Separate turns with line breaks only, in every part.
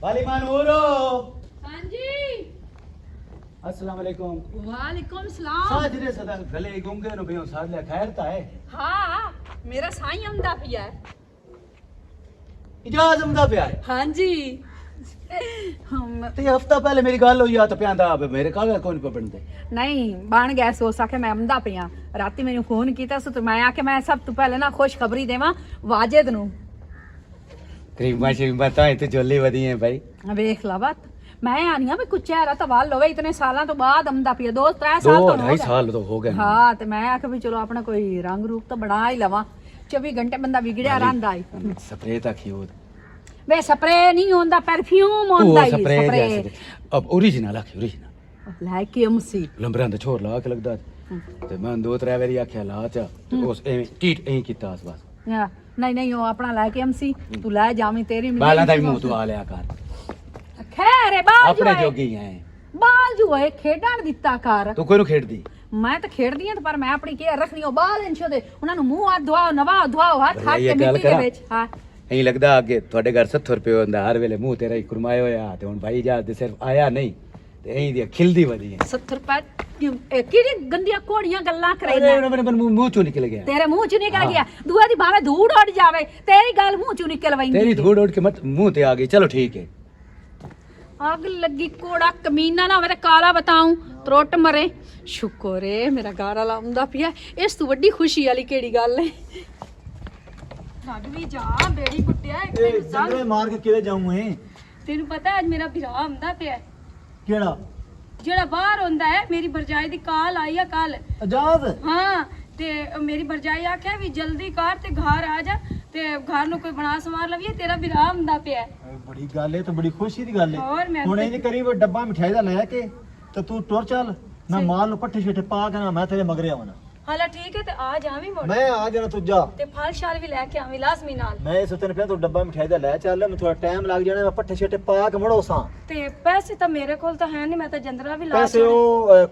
हालिमा neuro.
हाँ जी।
अस्सलाम वालेकुम।
वालेकुम सलाम।
साजरे सदा गले गुंगे नु बियो साथ ले खैर ता है।
हाँ मेरा साईं आंदा पिया है।
इजाज़ आंदा पिया है।
हाँ जी।
ते हफ्ता पहले मेरी गल होई आ तो प्यांदा मेरे कागज कोई पे बनदे।
नहीं बन गया सो सके मैं आंदा पिया राती मैंने फोन किया सो तो मैं आके मैं सब तो पहले ना खुशखबरी देवा वाजिद नु।
क्रीमा श्रीमा तो इतने जोली वधी है भाई।
वेख ला बात मैं आनी हां भी कुछ चेहरा तो वाल होवे इतने सालों तो बाद आंदा पिया 2-3 साल तो
2-2.5 साल तो हो गए।
हाँ तो मैं आके भी चलो अपना कोई रंग रूप तो बना ही लवा 24 घंटे बंदा बिगड़िया रहंदा है।
स्प्रे तक ही हो
वे स्प्रे नहीं होंदा परफ्यूम होंदा ही स्प्रे।
अब ओरिजिनल आखी ओरिजिनल
लाइक एमसी
लंबरां दा छोर ला के लगदा ते मैं 2-3 बारी आख्या ला चा ते उस एवें टीट एं कीता आस बस।
नहीं नहीं वो अपना लाइक एमसी तू ले जावी तेरी
बालां दा भी मुंह तो आ लिया कर
खैर है बाल
अपने जोगी हैं
बाल जो है खेडण दिता कर
तू कोई नु खेडदी
मैं तो खेडदी हां पर मैं अपनी केयर रखनी ओ बाल इंशो दे उन्हां नु मुंह हाथ धोआओ नवाओ धोआओ हाथ हाथ के मिट्टी दे विच। हां
ਐਂ ਲੱਗਦਾ ਅੱਗੇ ਤੁਹਾਡੇ ਘਰ 70 ਰੁਪਏ ਹੁੰਦਾ ਹਰ ਵੇਲੇ ਮੂੰਹ ਤੇਰਾ ਹੀ ਕੁਰਮਾਇਆ ਹੋਇਆ ਤੇ ਹੁਣ ਭਾਈ ਜਹਾਜ਼ ਦੇ ਸਿਰਫ ਆਇਆ ਨਹੀਂ ਤੇ ਐਂ ਦੀ ਖਿਲਦੀ ਵਧੀ ਹੈ
70 ਰੁਪਏ ਕਿਹੜੀ ਗੰਦੀਆਂ ਕੋੜੀਆਂ ਗੱਲਾਂ ਕਰੇਂਦਾ
ਅਰੇ ਮੇਰੇ ਮੂੰਹ ਚੋਂ ਨਿਕਲ ਗਿਆ
ਤੇਰੇ ਮੂੰਹ ਚੋਂ ਨਿਕਲ ਗਿਆ ਦੂਆ ਦੀ ਭਾਵੇਂ ਧੂੜ ਉੱਡ ਜਾਵੇ ਤੇਰੀ ਗੱਲ ਮੂੰਹ ਚੋਂ ਨਿਕਲ ਵੈਂਦੀ
ਤੇਰੀ ਧੂੜ ਉੱਡ ਕੇ ਮਤ ਮੂੰਹ ਤੇ ਆ ਗਈ ਚਲੋ ਠੀਕ ਹੈ।
आग लगी कोड़ा कमीना ना मेरे काला बताऊं त्रोट मरे शुक्र है मेरा गारा लाउंदा पिया इस तू बड़ी खुशी वाली केड़ी गल है। रग भी जा बेड़ी कुटिया
जंगले मार के किले जाऊं है
तेनू पता है आज मेरा बिरा आंदा पिया
केड़ा
जेड़ा बाहर होंदा है मेरी भरजाई दी काल आई है कल
आजाद
हां ते मेरी भरजाई आखे भी जल्दी कर ते घर आ जा ते घर नु कोई बना समार लविए तेरा बिरा आंदा पिया
बड़ी गल है तो बड़ी खुशी दी गल
और
है
मैं
हुन इंज करी वो डब्बा मिठाई दा ले के ते तू टुर चल मैं माल नु पट्ठे छेठे पा के ना मैं तेरे मगरे आवना।
हां ठीक है ते आ जावी मोड़
मैं आ जाना तू जा
ते फल शाल भी लेके आवी लाजमी नाल
मैं इस तेन पे तू डब्बा मिठाई दा ले चल मैं थोड़ा टाइम लग जाना मैं पट्ठे छेठे पा के मुड़ो सा
ते पैसे तो मेरे कोल तो है नहीं मैं तो जंदरा भी ला
पैसे ओ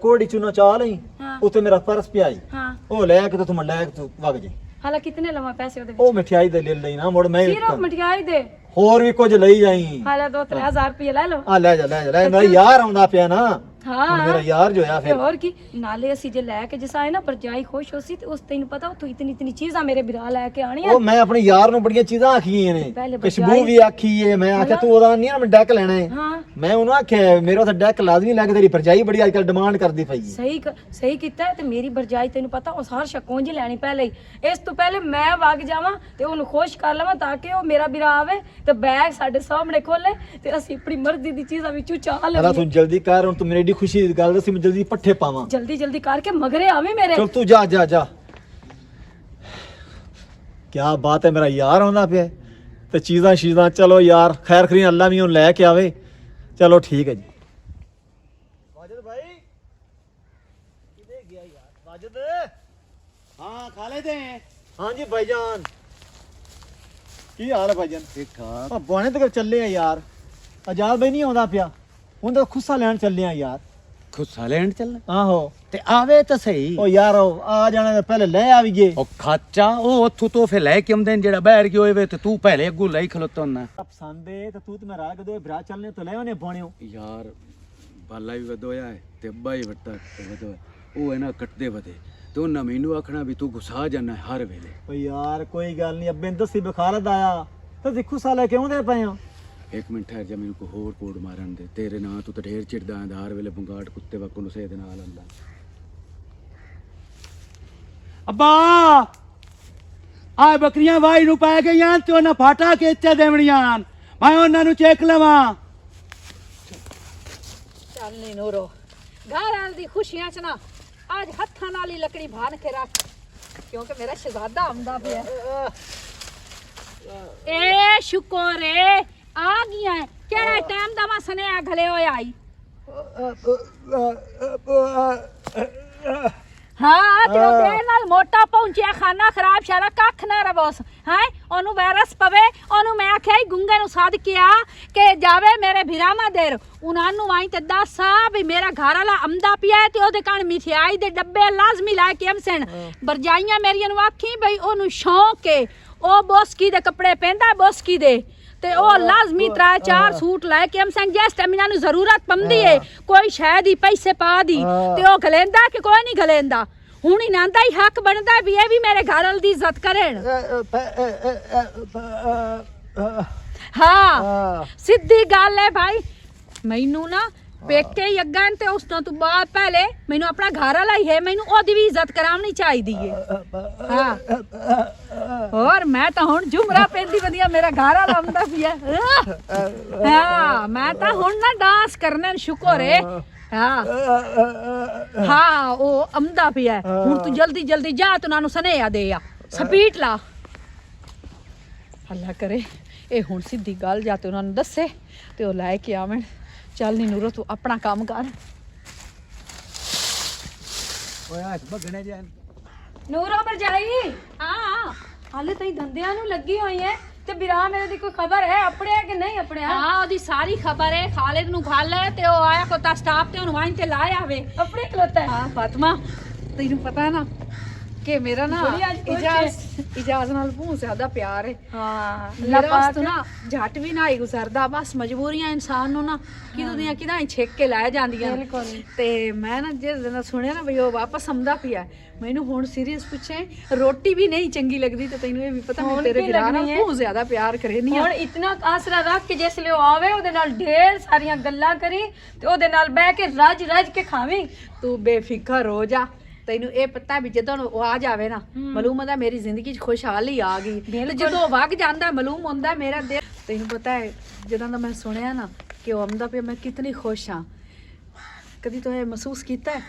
कोड़ी चुनो चा लई
हाँ।
उते मेरा पर्स पिया आई
हां
ओ ले के तो तू ले के तू वग जे
हाला कितने लवा पैसे ओदे
ओ मिठाई दे ले लई ना मुड़ मैं
सिर्फ मिठाई दे
ਹੋਰ ਵੀ ਕੁਝ ਲਈ ਜਾਈ
हाला 2-3000 रुपए ले लो
ਆ ਲੈ ਜਾ ਮੇਰਾ ਯਾਰ ਆਉਂਦਾ ਪਿਆ ਨਾ
हाँ
ਹੁਣ ਮੇਰਾ ਯਾਰ ਜੋ ਆ
ਤੇ
ਫਿਰ
ਹੋਰ ਕੀ ਨਾਲੇ ਅਸੀਂ ਜੇ ਲੈ ਕੇ ਜਿਸ ਆਏ ਨਾ ਪਰਜਾਈ ਖੁਸ਼ ਹੋਸੀ ਤੇ ਉਸ ਤੈਨੂੰ ਪਤਾ ਉਥੋਂ ਇਤਨੀ ਚੀਜ਼ਾਂ ਮੇਰੇ ਬਿਰਾ ਲੈ ਕੇ ਆਣੀ
ਉਹ ਮੈਂ ਆਪਣੇ ਯਾਰ ਨੂੰ ਬੜੀਆਂ ਚੀਜ਼ਾਂ ਆਖੀਆਂ ਨੇ
ਪਹਿਲੇ
ਖੁਸ਼ਬੂ ਵੀ ਆਖੀ ਏ ਮੈਂ ਆਖਿਆ ਤੂੰ ਉਹਦਾ ਨਹੀਂ ਨਾ ਮੈਂ ਡੈਕ ਲੈਣਾ ਹੈ
ਹਾਂ
ਮੈਂ ਉਹਨੂੰ ਆਖਿਆ ਮੇਰਾ ਤਾਂ ਡੈਕ ਲਾਜ਼ਮੀ ਲੈ ਕੇ ਤੇਰੀ ਪਰਜਾਈ ਬੜੀ ਅੱਜਕੱਲ ਡਿਮਾਂਡ ਕਰਦੀ ਪਈ ਹੈ
ਸਹੀ ਕੀਤਾ ਤੇ ਮੇਰੀ ਪਰਜਾਈ ਤੈਨੂੰ ਪਤਾ ਉਸ ਹਰ ਸ਼ਕੋਂ ਜੀ ਲੈਣੀ ਪਹਿਲੇ ਹੀ ਇਸ ਤੋਂ ਪਹਿਲੇ ਮੈਂ ਵਗ ਜਾਵਾਂ ਤੇ ਉਹਨੂੰ ਖੁਸ਼ ਕਰ ਲਵਾਂ ਤਾਂ ਕਿ ਉਹ ਮੇਰਾ ਬਿਰਾ ਆਵੇ ਤੇ ਬੈਗ ਸਾਡੇ ਸਾਹਮਣੇ ਖੋਲੇ ਤੇ ਅਸੀਂ ਆਪਣੀ ਮਰਜ਼ੀ ਦੀ ਚੀਜ਼ਾਂ ਵਿੱਚੋਂ ਚਾਹ
ਅਲਾ
ਲਈਏ
ਤੂੰ ਜਲਦੀ ਕਰ ਹੁਣ ਤੂੰ ਮੇਰੀ ਏਡੀ ਖੁਸ਼ੀ ਦੀ ਗੱਲ ਦੱਸੀ ਮੈਂ ਜਲਦੀ ਪੱਠੇ ਪਾਵਾਂ
ਜਲਦੀ ਕਰਕੇ ਮਗਰੇ ਆਵੇਂ ਮੇਰੇ
ਚਲ ਤੂੰ ਜਾ ਕੀ ਬਾਤ ਹੈ ਮੇਰਾ ਯਾਰ ਆਉਂਦਾ ਪਿਆ ਤੇ ਚੀਜ਼ਾਂ ਚਲੋ ਯਾਰ ਖੈਰ ਖਰੀ ਅੱਲਾ ਵੀ ਉਹਨੂੰ ਲੈ ਕੇ ਆਵੇ ਚਲੋ ਠੀਕ ਹੈ ਜੀ। ਵਾਜਦ ਭਾਈ ਕਿੱਥੇ ਗਿਆ ਯਾਰ ਵਾਜਦ
ਹਾਂ ਖਾ ਲੈਦੇ हैं
हाँ जी भाईजान ਕੀ ਹਾਲ ਹੈ ਭਾਈਜਾਨ
ठीक ठाक
ਆ ਬਾਣੇ ਤੱਕ ਚੱਲੇ ਆ ਯਾਰ ਆਜ਼ਾਦ ਬਈ ਨਹੀਂ ਆਉਂਦਾ ਪਿਆ ਹੁਣ ਤਾਂ ਖੁੱਸਾ ਲੈਣ ਚੱਲੇ ਆ ਯਾਰ
ਖੁੱਸਾ ਲੈਣ ਚੱਲ
ਆਹੋ
ਤੇ ਆਵੇ ਤਾਂ ਸਹੀ
ਉਹ ਯਾਰ ਉਹ ਆ ਜਾਣਾ ਤਾਂ ਪਹਿਲੇ ਲੈ ਆਵੀਏ
ਉਹ ਖਾਚਾ ਉਹ ਉੱਥੋਂ ਤੋਂ ਫੇ ਲੈ ਕੇ ਆਉਂਦੇ ਨੇ ਜਿਹੜਾ ਬਾਹਰ ਗਿਆ ਹੋਵੇ ਤੇ ਤੂੰ ਪਹਿਲੇ ਅੱਗੋਂ ਲਈ ਖਲੋਤਾ ਹੁੰਦਾ
ਪਸੰਦ ਏ ਤੇ ਤੂੰ ਤੇ ਮੈਂ ਰਾਹ ਕਦੋਂ ਭਰਾ ਚੱਲਨੇ ਤੋਂ ਲੈ ਉਹਨੇ ਬਾਣਿਓ
ਯਾਰ ਬਾਲਾ ਵੀ ਵਧੋਇਆ ਹੈ ਤੇ ਅੱਬਾ ਹੀ ਵੱਟਾ ਤੇ ਵਧੋਇਆ ਉਹ ਇਹਨਾਂ ਕੱਟਦੇ ਵਧੇ ਤੇ ਉਹਨਾਂ ਮੈਨੂੰ ਆਖਣਾ ਵੀ ਤੂੰ ਗੁੱਸਾ ਜਾਣਾ ਹਰ ਵੇਲੇ
ਓ ਯਾਰ ਕੋਈ ਗੱਲ ਨਹੀਂ ਅੱਬੇ ਨੇ ਦੱਸੀ ਬਖਾਲਤ ਆਇਆ ਤੇ ਦੇਖੋ ਸਾਲੇ ਕਿਉਂ ਦੇ ਪਏ ਹੋ
ਇੱਕ ਮਿੰਟ ਠਹਿਰ ਜਾ ਮੈਨੂੰ ਕੋ ਹੋਰ ਕੋਡ ਮਾਰਨ ਦੇ ਤੇਰੇ ਨਾਂ ਤੂੰ ਤਾਂ ਢੇਰ ਚਿੜਦਾ ਆਂ ਹਰ ਵੇਲੇ ਬੰਗਾਟ ਕੁੱਤੇ ਵਾਕੂ ਨੂੰ ਸੇ ਦੇ ਨਾਲ ਆਂਦਾ ਅੱਬਾ ਆ ਬੱਕਰੀਆਂ ਵਾਈ ਨੂੰ ਪੈ ਗਈਆਂ ਤੇ ਉਹਨਾਂ ਫਾਟਾ ਕੇ ਇੱਥੇ ਦੇਵਣੀਆਂ ਮੈਂ ਉਹਨਾਂ ਨੂੰ ਚੈੱਕ ਲਵਾਂ
ਚੱਲ ਨੀ ਨੂਰੋ ਘਰ ਆਲ ਦੀ ਖੁਸ਼ੀਆਂ ਚ ਨਾ ਅੱਜ ਹੱਥਾਂ ਨਾਲ ਹੀ ਲੱਕੜੀ ਭਾਨ ਕੇ ਰੱਖ ਕਿਉਂਕਿ ਮੇਰਾ ਸ਼ਹਿਜ਼ਾਦਾ ਆਉਂਦਾ ਪਿਆ ਏ ਸ਼ੁਕਰ ਏ ਆ ਗਿਆ ਕਿਹੜਾ ਟਾਈਮ ਦਾ ਵਾ ਸਨੇਹਾ ਘਲੇ ਹੋਇਆ ਆਈ ਹਾਂ ਤੇ ਉਹ ਦੇ ਨਾਲ ਮੋਟਾ ਪਹੁੰਚਿਆ ਖਾਨਾ ਖਰਾਬ ਸ਼ਾਲਾ ਕੱਖ ਨਾ ਰਵੋਸ ਹੈ ਉਹਨੂੰ ਵਾਇਰਸ ਪਵੇ ਉਹਨੂੰ ਮੈਂ ਆਖਿਆ ਗੁੰਗੇ ਨੂੰ ਸਾਧ ਕਿਹਾ ਕਿ ਜਾਵੇ ਮੇਰੇ ਭਿਰਾਮਾ ਦੇਰ ਉਹਨਾਂ ਨੂੰ ਆਈ ਤੇ ਦੱਸ ਵੀ ਮੇਰਾ ਘਰ ਵਾਲਾ ਆਮਦਾ ਪਿਆ ਤੇ ਉਹਦੇ ਕਾਰਨ ਮਿਠਾਈ ਦੇ ਡੱਬੇ ਲਾਜ਼ਮੀ ਲੈ ਕੇ ਆਮਸਣ ਬਰਜਾਈਆਂ ਮੇਰੀਆਂ ਨੂੰ ਆਖੀ ਬਈ ਉਹਨੂੰ ਸ਼ੌਂਕ ਏ ਉਹ ਬੋਸਕੀ ਦੇ ਕੱਪੜੇ ਪਹਿਨਦਾ ਬੋਸਕੀ ਦੇ ਤੇ ਉਹ ਲਾਜ਼ਮੀ 3-4 ਸੂਟ ਲੈ ਕੇ ਹਮ ਸੰਗ ਜਿਸ ਟਾਈਮ ਇਹਨਾਂ ਨੂੰ ਜ਼ਰੂਰਤ ਪੰਦੀ ਹੈ ਕੋਈ ਸ਼ੈ ਦੀ ਪੈਸੇ ਪਾ ਦੀ ਤੇ ਉਹ ਗਲੇਂਦਾ ਕਿ ਕੋਈ ਨਹੀਂ ਗਲੇਂਦਾ ਹੁਣ ਇਹਨਾਂ ਦਾ ਹੀ ਹੱਕ ਬਣਦਾ ਵੀ ਇਹ ਵੀ ਮੇਰੇ ਘਰ ਵਾਲ ਦੀ ਇੱਜ਼ਤ ਕਰਨ ਹਾਂ ਸਿੱਧੀ ਗੱਲ ਹੈ ਭਾਈ ਮੈਨੂੰ ਨਾ ਪੇਕੇ ਹੀ ਅੱਗਾਂ ਤੇ ਉਸ ਤੋਂ ਬਾਅਦ ਪਹਿਲੇ ਮੈਨੂੰ ਆਪਣਾ ਘਰ ਵਾਲਾ ਹੀ ਹੈ ਮੈਨੂੰ ਉਹਦੀ ਵੀ ਇੱਜ਼ਤ ਕਰਾਉਣੀ ਚਾਹੀਦੀ ਹੈ ਹਾਂ ਹੋਰ ਮੈਂ ਤਾਂ ਹੁਣ ਝੁਮਰਾ ਪੈਂਦੀ ਵਧੀਆ ਮੇਰਾ ਘਰ ਵਾਲਾ ਆਉਂਦਾ ਪਿਆ ਹਾਂ ਮੈਂ ਤਾਂ ਹੁਣ ਨਾ ਡਾਂਸ ਕਰਨੇ ਨੂੰ ਸ਼ੁਕਰ ਹੈ ਹਾਂ ਉਹ ਆਉਂਦਾ ਪਿਆ ਹੁਣ ਤੂੰ ਜਲਦੀ ਜਲਦੀ ਜਾ ਤੂੰ ਉਹਨਾਂ ਨੂੰ ਸੁਨੇਹਾ ਦੇ ਆ ਸਪੀਡ ਲਾ ਅੱਲਾ ਕਰੇ ਇਹ ਹੁਣ ਸਿੱਧੀ ਗੱਲ ਜਾ ਤੇ ਉਹਨਾਂ ਨੂੰ ਦੱਸੇ ਤੇ ਉਹ ਲੈ ਕੇ ਆਵਣ ਚੱਲ ਨੀ ਨੂਰੋ ਤੂੰ ਆਪਣਾ ਕੰਮ ਕਰ
ਓਏ ਆ ਭਗਣੇ ਜਾਂ
ਨੂਰੋ ਭਰਜਾਈ
ਹਾਂ
ਹਾਲੇ ਤਾਈ ਧੰਦਿਆਂ ਨੂੰ ਲੱਗੀ ਹੋਈ ਹੈ ਤੇ ਬਿਰਾ ਮੇਰੇ ਦੀ ਕੋਈ ਖਬਰ ਹੈ ਆਪਣੇ ਕਿ ਨਹੀਂ ਆਪਣੇ
ਹਾਂ ਉਹਦੀ ਸਾਰੀ ਖਬਰ ਹੈ ਖਾਲਿਦ ਨੂੰ ਖਾ ਲੈ ਤੇ ਉਹ ਆਇਆ ਕੋਤਾ ਸਟਾਫ ਤੇ ਉਹਨੂੰ ਵਾਂ ਤੇ ਲਾਇਆ ਆਵੇ
ਆਪਣੇ ਖਲੋਤਾ ਹੈ
ਹਾਂ ਫਾਤਮਾ ਤੈਨੂੰ ਪਤਾ ਹੈ ਨਾ ਕਿ ਮੇਰਾ ਨਾ
ਬੜੀ ਅੱਜ ਖੁਸ਼
ਇਜਾਜ਼ ਨਾਲ ਬਹੁਤ ਜ਼ਿਆਦਾ ਪਿਆਰ ਹੈ
ਹਾਂ
ਮੇਰਾ ਵਾਸਤੇ ਨਾ ਝੱਟ ਵੀ ਨਾ ਹੀ ਗੁਜ਼ਰਦਾ ਬਸ ਮਜਬੂਰੀਆਂ ਇਨਸਾਨ ਨੂੰ ਨਾ ਕਿਦੋਂ ਦੀਆਂ ਕਿਦਾਂ ਹੀ ਛੇਕ ਕੇ ਲਾਇਆ ਜਾਂਦੀਆਂ
ਬਿਲਕੁਲ
ਤੇ ਮੈਂ ਨਾ ਜਿਸ ਦਿਨ ਸੁਣਿਆ ਨਾ ਵੀ ਉਹ ਵਾਪਸ ਆਉਂਦਾ ਪਿਆ ਮੈਨੂੰ ਹੁਣ ਸੀਰੀਅਸ ਪੁੱਛੇ ਰੋਟੀ ਵੀ ਨਹੀਂ ਚੰਗੀ ਲੱਗਦੀ ਤੇ ਤੈਨੂੰ ਇਹ ਵੀ ਪਤਾ ਮੈਂ ਤੇਰੇ ਵੀਰਾਂ ਨਾਲ ਬਹੁਤ ਜ਼ਿਆਦਾ ਪਿਆਰ ਕਰੇਨੀ
ਹੁਣ ਇਤਨਾ ਆਸਰਾ ਰੱਖ ਕੇ ਜਿਸ ਲਈ ਉਹ ਆਵੇ ਉਹਦੇ ਨਾਲ ਢੇਰ ਸਾਰੀਆਂ ਗੱਲਾਂ ਕਰੀ ਤੇ ਉਹਦੇ ਨਾਲ ਬਹਿ ਕੇ ਰੱਜ ਰੱਜ ਕੇ ਖਾਵੀਂ
ਤੂੰ ਬੇਫਿਕਰ ਹੋ ਜਾ ਤੈਨੂੰ ਇਹ ਪਤਾ ਵੀ ਜਦੋਂ ਉਹ ਆ ਜਾਵੇ ਨਾ ਮਾਲੂਮ ਹੁੰਦਾ ਮੇਰੀ ਜ਼ਿੰਦਗੀ 'ਚ ਖੁਸ਼ਹਾਲੀ ਆ ਗਈ ਤੇ ਜਦੋਂ ਵਗ ਜਾਂਦਾ ਮਾਲੂਮ ਹੁੰਦਾ ਮੇਰਾ ਦਿਲ ਤੈਨੂੰ ਪਤਾ ਹੈ ਜਦੋਂ ਦਾ ਮੈਂ ਸੁਣਿਆ ਨਾ ਕਿ ਉਹ ਆਉਂਦਾ ਪਿਆ ਮੈਂ ਕਿਤਨੀ ਖੁਸ਼ ਹਾਂ ਕਦੀ ਤੂੰ ਇਹ ਮਹਿਸੂਸ ਕੀਤਾ ਹੈ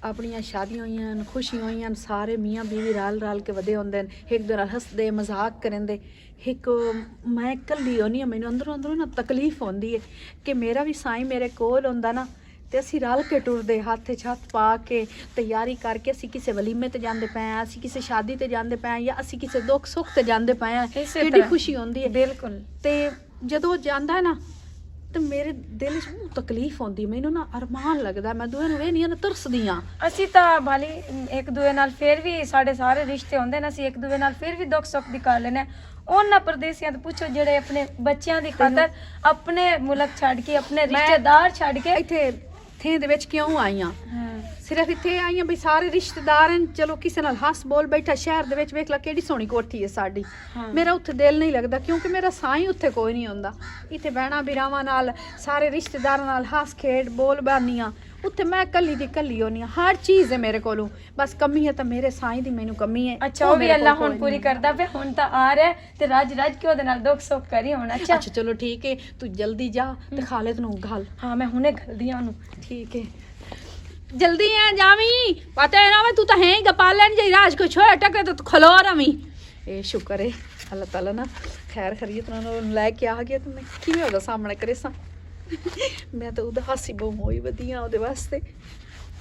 ਆਪਣੀਆਂ ਸ਼ਾਦੀਆਂ ਹੋਈਆਂ ਖੁਸ਼ੀਆਂ ਹੋਈਆਂ ਸਾਰੇ ਮੀਆਂ ਬੀਵੀ ਰਲ ਕੇ ਵਧੇ ਹੁੰਦੇ ਨੇ ਇੱਕ ਦੂਜੇ ਨਾਲ ਹੱਸਦੇ ਮਜ਼ਾਕ ਕਰਦੇ ਇੱਕ ਮੈਂ ਇਕੱਲੀ ਹੋਣੀ ਹਾਂ ਮੈਨੂੰ ਅੰਦਰੋਂ ਨਾ ਤਕਲੀਫ ਹੁੰਦੀ ਹੈ ਕਿ ਮੇਰਾ ਵੀ ਸਾਈਂ ਮੇਰੇ ਕੋਲ ਹੁੰਦਾ ਨਾ ਤੇ ਅਸੀਂ ਰਲ ਕੇ ਟੁਰਦੇ ਹੱਥ 'ਚ ਹੱਥ ਪਾ ਕੇ ਤਿਆਰੀ ਕਰਕੇ ਅਸੀਂ ਕਿਸੇ ਵਲੀਮੇ ਤੇ ਜਾਂਦੇ ਪਏ ਆ ਅਸੀਂ ਕਿਸੇ ਸ਼ਾਦੀ ਤੇ ਜਾਂਦੇ ਪਏ ਆ ਜਾਂ ਅਸੀਂ ਕਿਸੇ ਦੁੱਖ ਸੁੱਖ ਤੇ ਜਾਂਦੇ ਪਏ ਆ ਕਿੰਨੀ ਖੁਸ਼ੀ ਹੁੰਦੀ ਹੈ
ਬਿਲਕੁਲ
ਤੇ ਜਦੋਂ ਜਾਂਦਾ ਹੈ ਨਾ ਤੇ ਮੇਰੇ ਦਿਲ 'ਚ ਤਕਲੀਫ ਹੁੰਦੀ ਮੈਨੂੰ ਨਾ ਅਰਮਾਨ ਲੱਗਦਾ ਮੈਂ ਦੋਹਾਂ ਨੂੰ ਇਹ ਨਹੀਂ ਨਾ ਤਰਸਦੀ ਆ
ਅਸੀਂ ਤਾਂ ਭਾਲੀ ਇੱਕ ਦੂਏ ਨਾਲ ਫਿਰ ਵੀ ਸਾਡੇ ਸਾਰੇ ਰਿਸ਼ਤੇ ਹੁੰਦੇ ਨੇ ਅਸੀਂ ਇੱਕ ਦੂਏ ਨਾਲ ਫਿਰ ਵੀ ਦੁੱਖ ਸੁੱਖ ਦੀ ਕਰ ਲੈਨੇ ਉਹਨਾਂ ਪਰਦੇਸੀਆਂ ਤੋਂ ਪੁੱਛੋ ਜਿਹੜੇ ਆਪਣੇ ਬੱਚਿਆਂ ਦੀ ਖਾਤਰ ਆਪਣੇ ਮੁਲਕ ਛੱਡ ਕੇ ਆਪਣੇ ਰਿਸ਼ਤੇਦਾਰ ਛੱਡ ਕੇ
ਇੱਥੇ ਥੇ ਦੇ ਵਿੱਚ ਕਿਉਂ ਆਈਆਂ ਸਿਰਫ ਇੱਥੇ ਆਈਆਂ ਵੀ ਸਾਰੇ ਰਿਸ਼ਤੇਦਾਰ ਹਨ ਚਲੋ ਕਿਸੇ ਨਾਲ ਹੱਸ ਬੋਲ ਬੈਠਾ ਸ਼ਹਿਰ ਦੇ ਵਿੱਚ ਵੇਖ ਲੈ ਕਿਹੜੀ ਸੋਹਣੀ ਕੋਠੀ ਹੈ ਸਾਡੀ ਮੇਰਾ ਉੱਥੇ ਦਿਲ ਨਹੀਂ ਲੱਗਦਾ ਕਿਉਂਕਿ ਮੇਰਾ ਸਾਈਂ ਉੱਥੇ ਕੋਈ ਨਹੀਂ ਹੁੰਦਾ ਇੱਥੇ ਬਹਿਣਾ ਬਿਰਾਵਾਂ ਨਾਲ ਸਾਰੇ ਰਿਸ਼ਤੇਦਾਰਾਂ ਨਾਲ ਹੱਸ ਖੇਡ ਬੋਲ ਬਾਨੀਆਂ ਉੱਥੇ ਮੈਂ ਕੱਲੀ ਦੀ ਕੱਲੀ ਹੋਣੀ ਆ ਹਰ ਚੀਜ਼ ਹੈ ਮੇਰੇ ਕੋਲੋਂ ਬਸ ਕਮੀ ਹੈ ਤਾਂ ਮੇਰੇ ਸਾਈਂ ਦੀ ਮੈਨੂੰ ਕਮੀ ਹੈ
ਅੱਛਾ ਉਹ ਵੀ ਅੱਲਾ ਹੁਣ ਪੂਰੀ ਕਰਦਾ ਵੇ ਹੁਣ ਤਾਂ ਆ ਰਿਹਾ ਤੇ ਰੱਜ ਰੱਜ ਕੇ ਉਹਦੇ ਨਾਲ ਦੁੱਖ ਸੁੱਖ ਕਰੀ ਹੁਣ ਅੱਛਾ
ਅੱਛਾ ਚਲੋ ਠੀਕ ਹੈ ਤੂੰ ਜਲਦੀ ਜਾ ਤੇ ਖਾਲਿਦ ਨੂੰ ਘੱਲ
ਹਾਂ ਮੈਂ ਹੁਣੇ ਘੱਲਦੀ ਆ ਉਹਨੂੰ
ਠੀਕ ਹੈ ਜਲਦੀ ਆ ਜਾਵੀਂ ਪਤਾ ਹੈ ਨਾ ਵੇ ਤੂੰ ਤਾਂ ਹੈ ਹੀ ਗਪਾ ਲੈਣ ਜਾਈ ਰਾਜ ਕੋ ਛੋੜ ਟਕੇ ਤੇ ਤੂੰ ਖਲੋ ਰਵੀਂ ਇਹ ਸ਼ੁਕਰ ਹੈ ਅੱਲਾਹ ਤਾਲਾ ਨਾ ਖੈਰ ਖਰੀਅਤ ਨਾਲ ਲੈ ਕੇ ਆ ਗਿਆ ਤੂੰ ਕਿਵੇਂ ਉਹਦਾ ਸਾਹਮਣੇ ਕਰੇ ਸਾਂ ਮੈਂ ਤਾਂ ਉਦਾਸੀ ਬਹੁਤ ਹੋਈ ਵਧੀਆ ਉਹਦੇ ਵਾਸਤੇ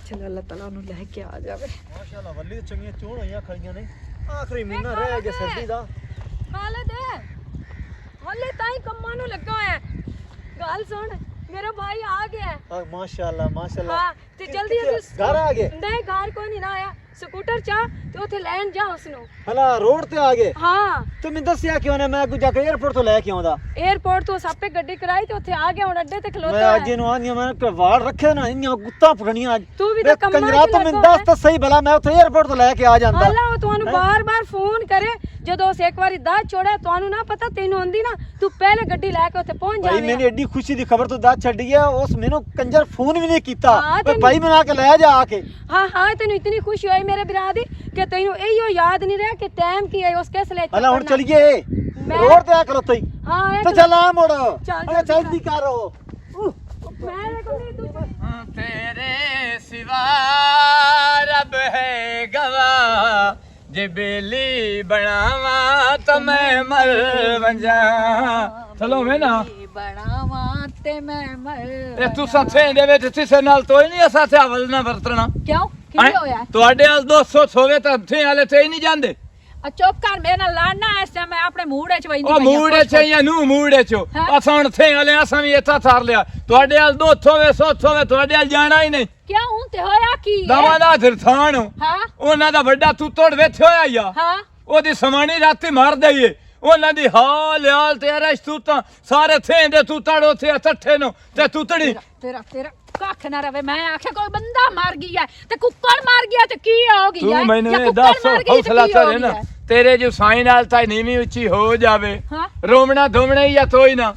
ਚਲੋ ਅੱਲਾਹ ਤਾਲਾ ਉਹਨੂੰ ਲੈ ਕੇ ਆ ਜਾਵੇ
ਮਾਸ਼ਾਅੱਲਾ ਵੱਲੀ ਤੇ ਚੰਗੀਆਂ ਚੋਣ ਹੋਈਆਂ ਖੜੀਆਂ ਨੇ ਆਖਰੀ ਮਹੀਨਾ ਰਹਿ ਗਿਆ ਸਰਦੀ ਦਾ
ਖਾਲਦ ਹਲੇ ਤਾਂ ਹੀ ਕੰਮਾਂ ਨੂੰ ਲੱਗਾ ਹੋਇਆ ਗੱਲ ਸੁਣ ਮੇਰਾ ਭਾਈ ਆ ਗਿਆ
ਮਾਸ਼ਾਅੱਲਾ ਮਾਸ਼ਾਅੱਲਾ
ਹਾਂ ਤੇ ਜਲਦੀ
ਘਰ ਆ ਗਏ
ਨਹੀਂ ਘਰ ਕੋਈ ਨਹੀਂ ਨਾ ਆਇਆ ਸਕੂਟਰ ਚਾ ਤੇ ਉੱਥੇ ਲੈਣ ਜਾ ਉਸ ਨੂੰ
ਹਲਾ ਰੋਡ ਤੇ ਆ ਗਏ
ਹਾਂ
ਤੂੰ ਮੈਨੂੰ ਦੱਸਿਆ ਕਿਉਂ ਨੇ ਮੈਂ ਜਾ ਕੇ 에어ਪੋਰਟ ਤੋਂ ਲੈ ਕੇ ਆਉਂਦਾ
에어ਪੋਰਟ ਤੋਂ ਸਾਪੇ ਗੱਡੀ ਕਰਾਈ ਤੇ ਉੱਥੇ ਆ ਗਿਆ ਹੁਣ ਅੱਡੇ ਤੇ
ਮੈਂ
ਖਲੋਤਾ
ਅੱਜ ਇਹਨੂੰ ਆਂਦੀਆਂ ਮੈਂ ਕਿ ਵਾੜ ਰੱਖੇ ਨਾ ਇੰਨੀਆਂ ਗੁੱਤਾਂ ਫੜਨੀਆਂ ਅੱਜ
ਤੂੰ ਵੀ ਤਾਂ ਕੰਮਾਂ
ਕੰਜਰਾ ਤੋਂ ਮੈਨੂੰ ਦੱਸ ਤਾਂ ਸਹੀ ਭਲਾ ਮੈਂ ਉੱਥੇ 에어ਪੋਰਟ ਤੋਂ ਲੈ ਕੇ ਆ ਜਾਂਦਾ
ਅੱਲਾ ਉਹ ਤੁਹਾਨੂੰ ਬਾਰ-ਬਾਰ ਫੋਨ ਕਰੇ ਜਦੋਂ ਉਸ ਇੱਕ ਵਾਰੀ ਦਾਤ ਚੋੜਿਆ ਤੁਹਾਨੂੰ ਨਾ ਪਤਾ ਤੈਨੂੰ ਆਂਦੀ ਨਾ ਤੂੰ ਪਹਿਲੇ ਗੱਡੀ ਲੈ ਕੇ ਉੱਥੇ ਪਹੁੰਚ
ਭਾਈ
ਜਾਵੇਂ
ਮੈਨੂੰ ਐਡੀ ਖੁਸ਼ੀ ਦੀ ਖਬਰ ਤੋਂ ਦੱਸ ਛੱਡੀ ਹੈ ਉਸ ਮੈਨੂੰ ਕੰਜਰ ਫੋਨ ਵੀ ਨਹੀਂ ਕੀਤਾ
ਹਾਂ,
ਓਏ ਭਾਈ ਮੈਨੂੰ ਆ ਕੇ ਲੈ ਜਾ ਆ ਕੇ
ਹਾਂ ਤੈਨੂੰ ਇਤਨੀ ਖੁਸ਼ੀ ਹੋਈ ਮੇਰੇ ਵੀਰਾ ਦੀ ਕਿ ਤੈਨੂੰ ਇਹੋ ਯਾਦ ਨਹੀਂ ਰਿਹਾ ਕਿ ਟਾਈਮ ਕੀ ਹੈ ਉਸ ਕਿਸ ਲਈ
ਹਲਾ ਹੁਣ ਚਲੀਏ ਰੋਡ ਤੇ ਆ ਖਲੋਤਾ ਹੀ
ਹਾਂ
ਤੇ ਚੱਲ ਆ ਮੋੜ
ਚੱਲ
ਜਲਦੀ ਕਰੋ
ਮੈਂ ਕਹਿੰਦੀ ਤੂੰ
तेरे सिवा रब है गवाह जे बेली बनावा तो मैं मर वंजा चलो मैं ना
ਬਣਾਵਾਂ ਤੇ ਮੈਂ ਮਰ
ਇਹ ਤੁਸੀਂ ਥੇ ਦੇ ਵਿੱਚ ਕਿਸੇ ਨਾਲ ਤੋਈ ਨਹੀਂ ਅਸਾਂ ਤੇ ਹਵਲ ਨਾ ਵਰਤਣਾ
ਕਿਉਂ ਕੀ ਹੋਇਆ
ਤੁਹਾਡੇ ਨਾਲ 200 ਹੋਵੇ ਤਾਂ ਥੇ ਵਾਲੇ ਤੇ ਹੀ ਨਹੀਂ ਜਾਂਦੇ
ਆ ਚੁੱਪ ਕਰ ਮੇਰੇ ਨਾਲ ਲੜਨਾ ਇਸ ਟਾਈਮ ਮੈਂ ਆਪਣੇ ਮੂਡ ਵਿੱਚ ਵਈਂਦੀ
ਉਹ ਮੂਡ ਚ ਜਾਂ ਨੂੰ ਮੂਡ ਚ ਅਸਾਂ ਹੁਣ ਥੇ ਵਾਲੇ ਅਸਾਂ ਵੀ ਇੱਥਾ ਥਾਰ ਲਿਆ ਤੁਹਾਡੇ ਨਾਲ 200 ਹੋਵੇ 100 ਹੋਵੇ ਤੁਹਾਡੇ ਨਾਲ ਜਾਣਾ ਹੀ ਨਹੀਂ
ਕਿਉਂ ਹੁਣ ਤੇ ਹੋਇਆ ਕੀ
ਦਵਾ ਦਾ ਧਰਥਾਨ
ਹਾਂ
ਉਹਨਾਂ ਦਾ ਵੱਡਾ ਤੂੰ ਤੋੜ ਵਿੱਚ ਹੋਇਆ ਯਾ
ਹਾਂ
ਉਹਦੀ ਸਮਾਣੀ ਰਾਤੀ ਮਾਰ ਦਈਏ
ਉਹਨਾਂ ਦੀ ਹਾਲ ਤੇ ਰਸ਼ ਤੂੰ ਤਾਂ ਸਾਰੇ ਥੇਂਦੇ ਤੂੰ ਤੜ ਉੱਥੇ ਠੱਠੇ ਨੂੰ ਤੇ ਤੂੰ ਤੜੀ
ਤੇਰਾ ਕੱਖ ਨਾ ਰਵੇ। ਮੈਂ ਆਖਿਆ ਕੋਈ ਬੰਦਾ ਮਰ ਗਿਆ ਤੇ ਕੁੱਕੜ ਮਰ ਗਿਆ ਤੇ ਕੀ ਹੋ ਗਿਆ?
ਤੂੰ ਮੈਨੂੰ ਇਹ ਦੱਸ ਹੌਸਲਾ ਕਰੇ ਨਾ ਤੇਰੇ ਜੋ ਸਾਈਂ ਨਾਲ ਤਾਂ ਨੀਵੀਂ ਉੱਚੀ ਹੋ ਜਾਵੇ
ਹਾਂ
ਰੋਮਣਾ ਧੋਮਣਾ ਹੀ ਆ ਤੋਈ ਨਾ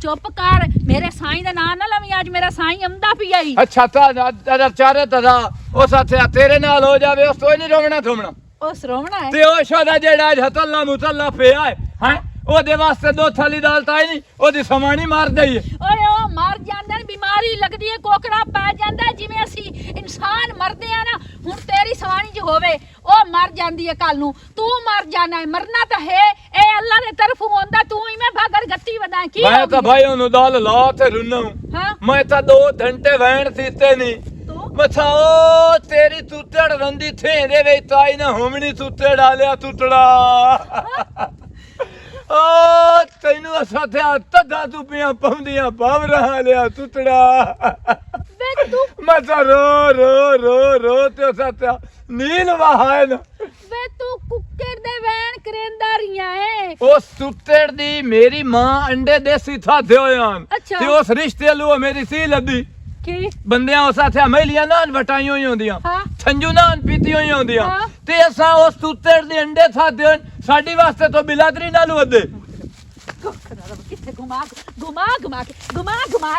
ਚੁੱਪ ਕਰ। ਮੇਰੇ ਸਾਈਂ ਦਾ ਨਾਂ ਨਾ ਲਵੀਂ, ਅੱਜ ਮੇਰਾ ਸਾਈਂ ਆਉਂਦਾ ਪਿਆ ਈ।
ਅੱਛਾ ਤਾਂ ਚਾਰੇ ਤਦਾ ਉਹ ਸਾਥੇ ਤੇਰੇ ਨਾਲ ਹੋ ਜਾਵੇ ਉਸ ਤੋਂ ਨਹੀਂ ਰੋਮਣਾ ਧੋਮਣਾ।
ਉਸ ਰੋਵਣਾ ਹੈ
ਤੇ ਉਹ ਸ਼ੋਦਾ ਜਿਹੜਾ ਅੱਜ ਹਤੱਲਾ ਮੁਤੱਲਾ ਪਿਆ ਹੈ ਉਹਦੇ ਵਾਸਤੇ ਦੋ ਥਾਲੀ ਦਾਲ ਤਾਂ ਹੀ ਨਹੀਂ ਉਹਦੀ ਸਮਾਣੀ ਮਾਰ ਦਈ
ਓਏ ਉਹ ਮਰ ਜਾਂਦੇ ਨੇ, ਬਿਮਾਰੀ ਲੱਗਦੀ ਹੈ, ਕੋਕੜਾ ਪੈ ਜਾਂਦਾ ਜਿਵੇਂ ਅਸੀਂ ਇਨਸਾਨ ਮਰਦੇ ਆ ਨਾ। ਹੁਣ ਤੇਰੀ ਸਵਾਣੀ ਚ ਹੋਵੇ ਉਹ ਮਰ ਜਾਂਦੀ ਹੈ ਕੱਲ ਨੂੰ, ਤੂੰ ਮਰ ਜਾਣਾ ਹੈ। ਮਰਨਾ ਤਾਂ ਹੈ, ਇਹ ਅੱਲਾ ਦੇ ਤਰਫੋਂ ਹੁੰਦਾ। ਤੂੰ ਇਵੇਂ ਭਾਗੜ ਗੱਤੀ ਵਧਾਏ ਕੀ
ਮੈਂ ਤਾਂ ਭਾਈ ਉਹਨੂੰ ਦਾਲ ਲਾ ਤੇ ਰੁੰਨਾ
ਹਾਂ
ਮੈਂ ਤਾਂ 2 ਘੰਟੇ ਵਹਿਣ ਦਿੱਤੇ ਨਹੀਂ ਮਥਾ ਉਹ ਤੇਰੀ ਤੁੱਤੜ ਰੰਦੀ ਥੇ ਦੇ ਵਿੱਚ ਤਾਈ ਨਾ ਹੋਮਣੀ ਤੁੱਤੜ ਆਲਿਆ ਤੁੱਤੜਾ ਓ ਤੈਨੂੰ ਅਸਾਥਿਆ ਤੱਦਾ ਤੂੰ ਪਿਆ ਪਾਉਂਦੀਆਂ ਬਾਵਰਾ ਲਿਆ ਤੁੱਤੜਾ
ਵੇ ਤੂੰ
ਮਥਾ ਰੋ ਤੇ ਅਸਾਥਿਆ ਨੀਲ ਵਹਾਨ
ਵੇ ਤੂੰ ਕੁੱਕੜ ਦੇ ਵੈਣ ਕਰੇਂਦਾ ਰੀਆਂ ਏ।
ਉਸ ਤੁੱਤੜ ਦੀ ਮੇਰੀ ਮਾਂ ਅੰਡੇ ਦੇਸੀ ਥਾ ਦਿਓਆਂ
ਅੱਛਾ।
ਤੇ ਉਸ ਰਿਸ਼ਤੇ ਲੂ ਮੇਰੀ ਸੀ ਲੱਦੀ
ਕੀ
ਬੰਦਿਆਂ ਉਸ ਆਥੇ ਮਹਿਲੀਆਂ ਨਾਨ ਵਟਾਈਆਂ ਹੋਈ ਹੁੰਦੀਆਂ
ਹਾਂ
ਛੰਜੂ ਨਾਨ ਪੀਤੀ ਹੋਈ ਹੁੰਦੀਆਂ
ਹਾਂ।
ਤੇ ਅਸਾਂ ਉਸ ਤੁੱਤੜ ਦੇ ਅੰਡੇ ਖਾਦੇ ਹੋਣ ਸਾਡੀ ਵਾਸਤੇ ਤੋਂ ਬਿਲਾਦਰੀ ਨਾਲ ਵੱਧੇ
ਕਿੱਥੇ ਘੁਮਾ